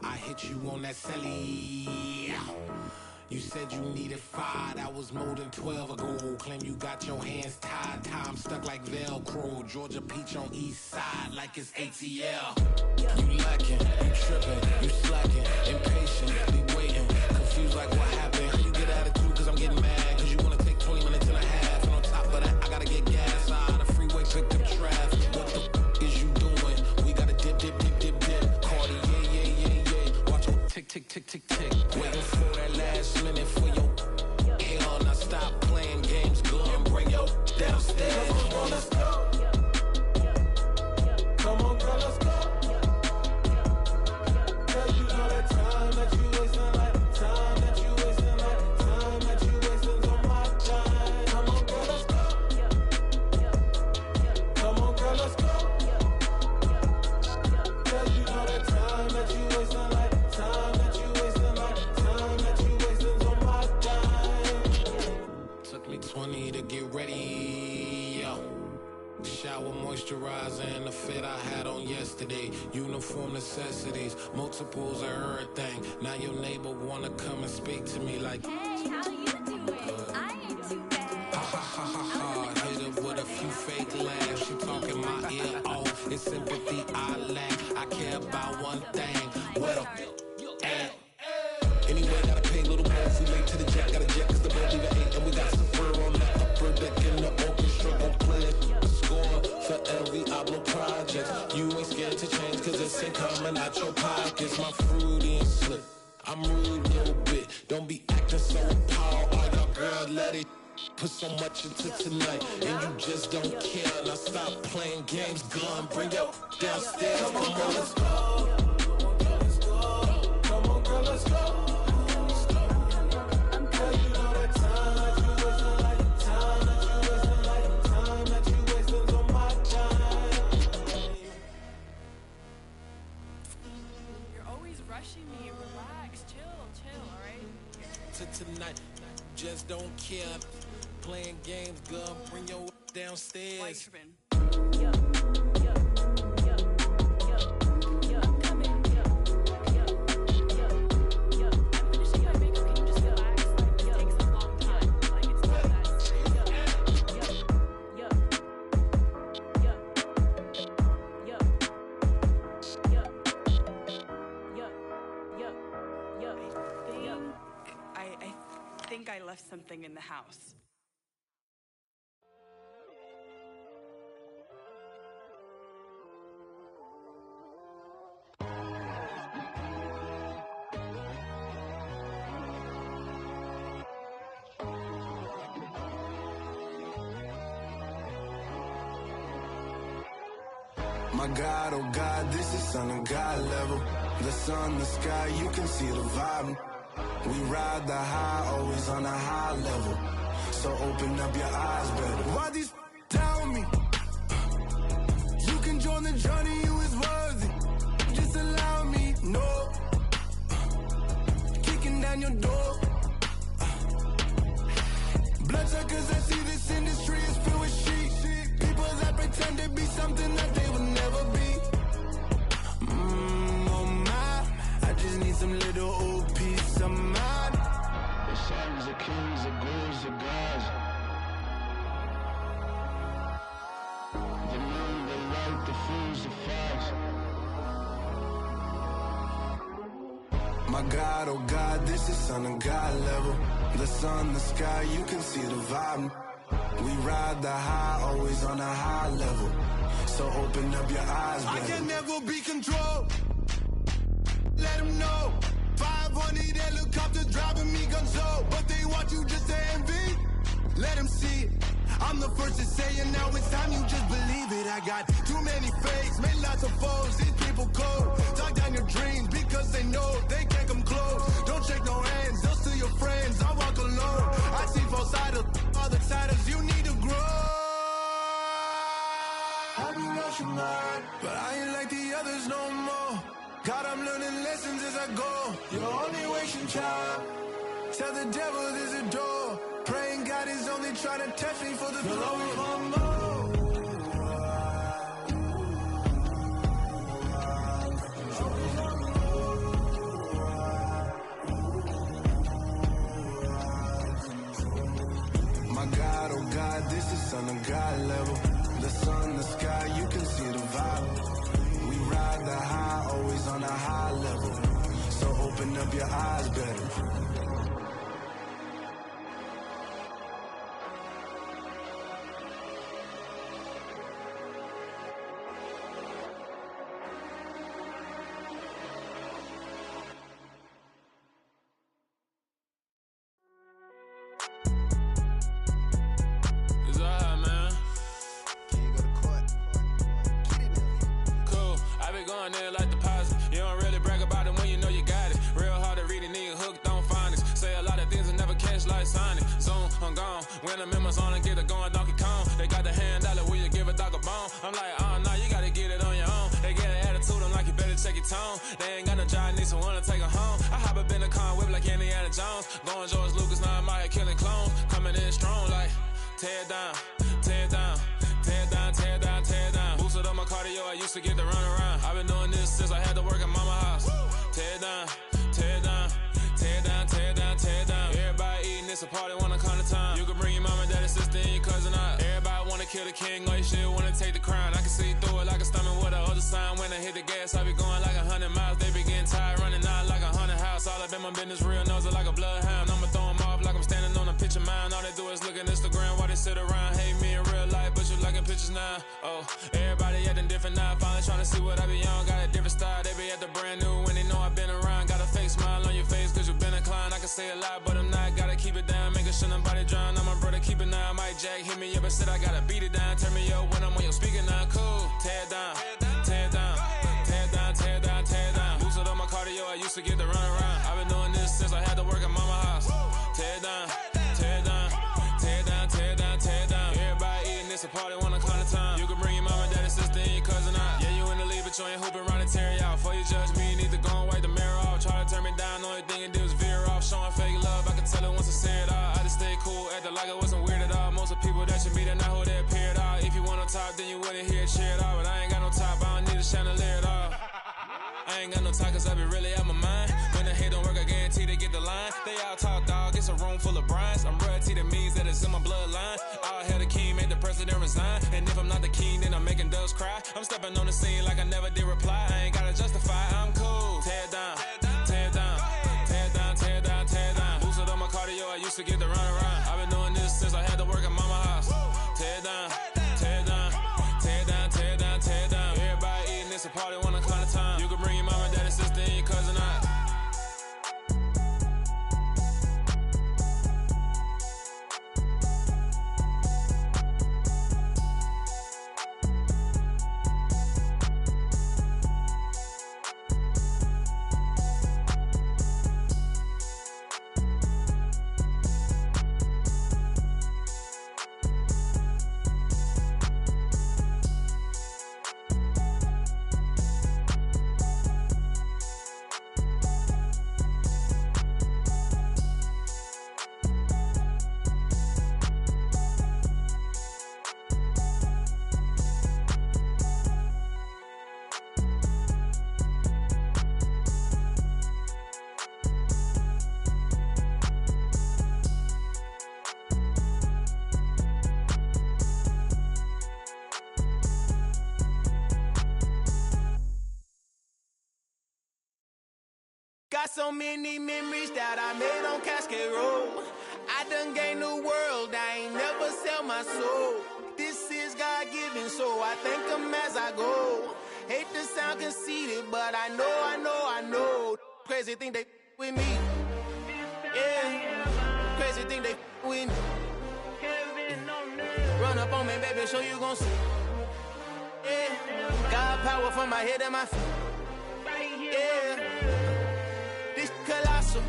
I hit you on that celly. You said you needed 5, that was more than 12 ago. Claim you got your hands tied, time stuck like Velcro. Georgia Peach on east side like it's ATL. You lacking, you tripping, you slacking, impatient, waiting, confused like what happened. You get attitude cause I'm getting mad, cause you wanna take 20 minutes and a half. And on top of that, I gotta get gas out of the freeway, picked up traffic. What the f is you doing? We gotta dip, dip, dip, dip, dip. Cardi, yeah. Watch your tick, tick, tick, tick, tick. Waiting for that last minute for your hell. Now stop playing games, go and bring your downstairs. Come on, let's go. Come on, girl, let's go. Cause you know that time that you wasting, like time that you wasting, like time that you wasting on my time. Come on, girl, let's go. Come on, girl, let's go. Cause you know that time that you wasting, like time that you wasting, like time that you wasting on my time. Took me 20 to get ready, yo. Shower moisturizer and the fit I had on yesterday. Uniform necessities, multiples of everything. Now your neighbor wanna come and speak to me like, hey, how you doing? I ain't too bad. ha ha ha ha. Hit her with a few fake laughs. She talking my ear off. It's sympathy I lack. I care about one thing. What a at. Anyway, gotta pay a little more. If we late to the jet, gotta jet cause the boat leave at 8. And we got Safir on the upper deck in the orchestra. Gon' play a score for every Oblo project. You ain't scared to change cause it's ain't coming out your pockets. My fruity and slip. I'm rude a little bit. Don't be acting so appalled. Oh, your girl, let it put so much into tonight. And you just don't care. Now stop playing games. Gun, bring your downstairs. Come on, girl, let's go. Come on, girl, let's go. Tonight, just don't care. Playing games, girl, bring your downstairs. everything in the house. My God, oh God, this is Son of God level. The sun, the sky, you can see the vibe. We ride the high, always on a high level. So open up your eyes better. Why these tell me? You can join the journey, you is worthy. Just allow me, no. Kicking down your door. Bloodsuckers, I see this industry is filled with shit. People that pretend to be something that they will never be. Oh my, I just need some little old peace of mind. The sons of kings, the gurus, the gods. The moon, the light, the fools, the facts. My God, oh God, this is Son of God level. The sun, the sky, you can see the vibe. We ride the high, always on a high level. So open up your eyes, baby. I can never be controlled. Let them know. 500 helicopters driving me gunso. But they want you just to envy. Let them see it. I'm the first to say it, now it's time you just believe it. I got too many fakes, made lots of foes. These people cold. Talk down your dreams because they know they can't come close. Don't shake no hands, they'll steal your friends. I walk alone. I see false idols, other siders, you need to grow. Have you lost your mind? But I ain't like the others no more. God, I'm learning lessons as I go. You're only wasting time. Tell the devil there's a door. Praying God is only trying to test me for the glory. Always want more. My God, oh God, this is Son of God level. The sun, the sky, you can see the vibe. We ride the high, always on a high level. So open up your eyes better. When I'm in my zone and get it going Donkey Kong. They got the hand dollar, will you give a dog a bone? I'm like, oh no, you gotta get it on your own. They get an attitude, I'm like, you better check your tone. They ain't got no job, need someone to take her home. I hop up in the car, whip like Indiana Jones. Going George Lucas, now I'm out here killing clones. Coming in strong like, tear down, tear down, tear down, tear down, tear down. Boosted up my cardio, I used to get to run around. I've been doing this since I had to work at mama house. Tear down, tear down, tear down, tear down, tear down. Everybody eating, it's a party, wanna come to time. You can bring your mama, daddy, sister, and your cousin out. Everybody wanna kill the king, or you shit wanna take the crown. I can see through it like a stomach with a other sign. When I hit the gas, I be going like 100 miles. They be getting tired, running out like 100 house. All up in my business, real nose it like a bloodhound. I'ma throw them off like I'm standing on a picture mound. All they do is look at Instagram while they sit around. Hate me in real life, but you liking pictures now. Oh, everybody acting different now. Finally trying to see what I be on. Got a different style, they be at the brand new when they know I've been around. Got a fake smile on your face, cause you been inclined. I can say a lot, but I'm not. Gotta keep it down, making sure nobody drown. I'm my brother, keep it now. Mike Jack hit me up and said I gotta beat it down. Turn me up when I'm on your speaker now. Cool, tear down, tear down, tear down, tear down, tear down. Boosted up my cardio, I used to get to run around. I've been doing this since I had to work at mama house. Tear down, tear down, tear down, tear down, tear down. Everybody eating, it's a party, wanna come to time. You can bring your mama, daddy, sister, and your cousin out. Yeah, you in the lead, but you ain't hooping around and tear you out. Before you judge me, you need to go and wipe the mirror off. Try to turn me down, only thing it did was veer off. Showing fake love, I can tell it once I say it all. I just stay cool, acting like it wasn't weird at all. Most of the people that you meet are not who they appear at all. If you want on top, then you wouldn't hear it cheer at all. But I ain't got no top, I don't need a chandelier at all. I ain't got no time, cause I be really out my mind. When the hate don't work, I guarantee they get the line. They all talk, dog, it's a room full of brines. I'm royalty, that means that it's in my bloodline. All hell the king, made the president resign. And if I'm not the king, then I'm making doves cry. I'm stepping on the scene like I never did reply. I ain't gotta justify, I'm cool. Tear down, tear down, tear down, tear down, tear down. Boosted up my cardio, I used to get to run around. Got so many memories that I made on Cascade Road. I done gained the world, I ain't never sell my soul. This is God-given, so I thank him as I go. Hate to sound conceited, but I know. Crazy thing they with me. Yeah, crazy thing they with me. Run up on me, baby, so you gon' see. Yeah, got power from my head and my feet. Yeah, this colossal.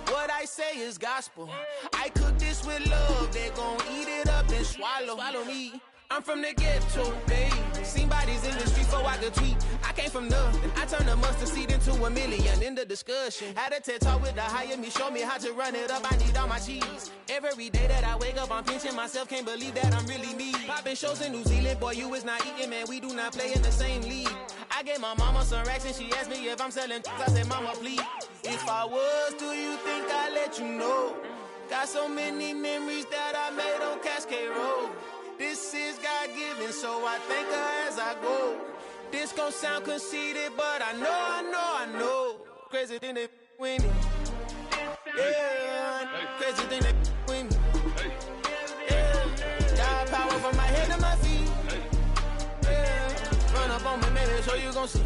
What I say is gospel. I cook this with love, they gon' eat it up and swallow me. I'm from the ghetto, babe. Seen bodies in the street before I could tweet. I came from nothing. I turned a mustard seed into $1 million in the discussion. Had a TED talk with the higher me, show me how to run it up. I need all my cheese. Every day that I wake up, I'm pinching myself. Can't believe that I'm really me. Popping shows in New Zealand, boy, you is not eating, man. We do not play in the same league. I gave my mama some racks and she asked me if I'm selling. I said, mama, please. If I was, do you think I'd let you know? Got so many memories that I made on Cascade Road. This is God-given, so I thank her as I go. This gon' sound conceited, but I know. Crazy thing they with me. Yeah, crazy thing they with me. Yeah, got power from my head to my feet. Yeah, run up on me, maybe, so you gon' see.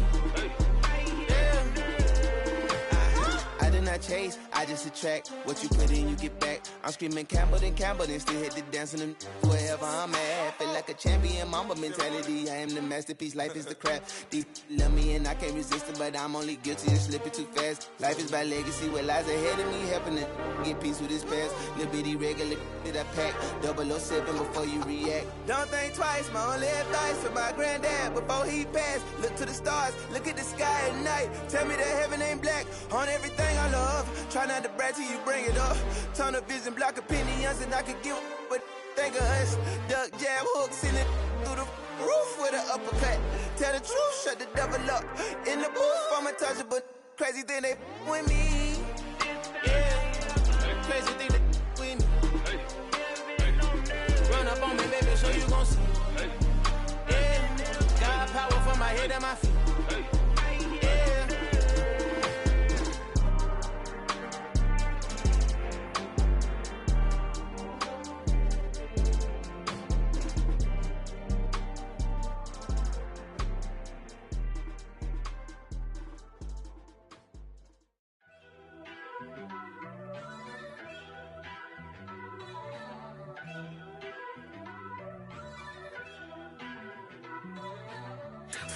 I did not chase, I just attract. What you put in, you get back. I'm screaming Campbell, then still hit the dance and them wherever I'm at. Feel like a champion, mamba mentality. I am the masterpiece, life is the crap. Deep love me and I can't resist it, but I'm only guilty of slipping too fast. Life is by legacy, what lies ahead of me, helping to get peace with this past. Little bitty regular that I pack, 007 before you react. Don't think twice, my only advice for my granddad before he passed. Look to the stars, look at the sky at night. Tell me that heaven ain't black on everything I love. Try not to brag till you bring it up. Tunnel vision, block opinions, and I could give but think of us. Duck jab hooks in it through the roof with an uppercut. Tell the truth, shut the devil up. In the booth, I'm untouchable. Crazy thing they with me. Yeah, crazy thing they with me. Run up on me, baby, so you gon' see. Yeah, got power from my head and my feet.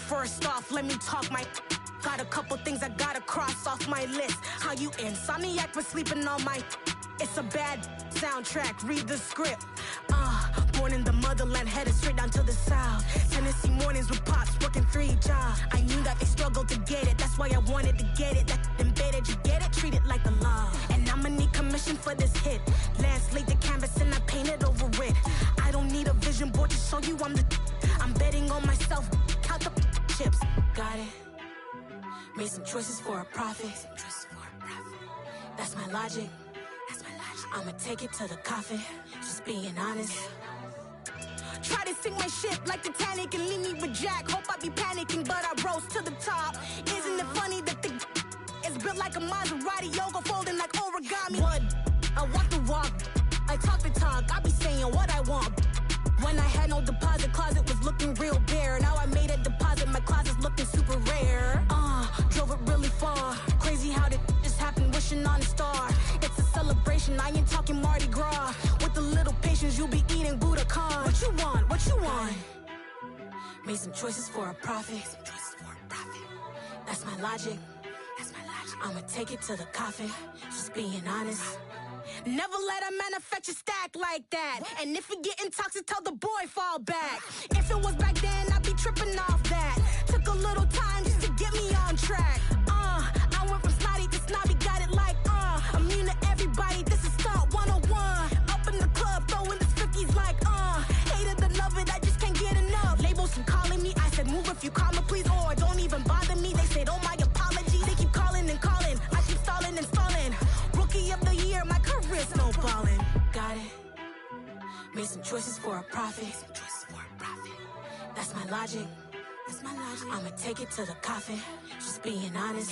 First off, let me talk my. Got a couple things I gotta cross off my list. How you insomniac for sleeping on my. It's a bad soundtrack, read the script. Born in the motherland, headed straight down to the south. Tennessee mornings with pops, working 3 jobs. I knew that they struggled to get it, that's why I wanted to get it. That embedded, you get it, treat it like a law. And I'ma need commission for this hit. Lance laid the canvas and I painted over it. I don't need a vision board to show you I'm betting on myself, count the chips. Got it. Made some choices for a profit. That's my logic. I'ma take it to the coffin. Just being honest. Try to sink my ship like Titanic and leave me with Jack. Hope I be panicking, but I rose to the top. Isn't it funny that the is built like a Maserati, yoga folding like origami? What? I walk the walk, I talk the talk. I be saying what I want. When I had no deposit, closet was looking real bare. Now I made a deposit, my closet's looking super rare. Drove it really far. Crazy how did just happen, wishing on a star. It's a celebration, I ain't talking Mardi Gras. With a little patience, you'll be eating Budokan. What you want? What you want? Made some choices for a profit. That's my logic. I'ma take it to the coffin. Just being honest. Never let a manufacture stack like that. And if it getting toxic, tell the boy fall back. If it was back then, I'd be tripping off that. Took a little time just to get me on track. I went from snotty to snobby, got it like immune to everybody, this is stunt 101. Up in the club, throwing the cookies like hate it or love it, I just can't get enough. Labels keep calling me, I said move if you call me please, or don't even bother me. They said oh my apologies, they keep calling and calling. I keep stalling and stalling. Rookie of the year, my career snowballing. Got it. Made some choices for a profit. That's my logic. I'ma take it to the coffin. Just being honest.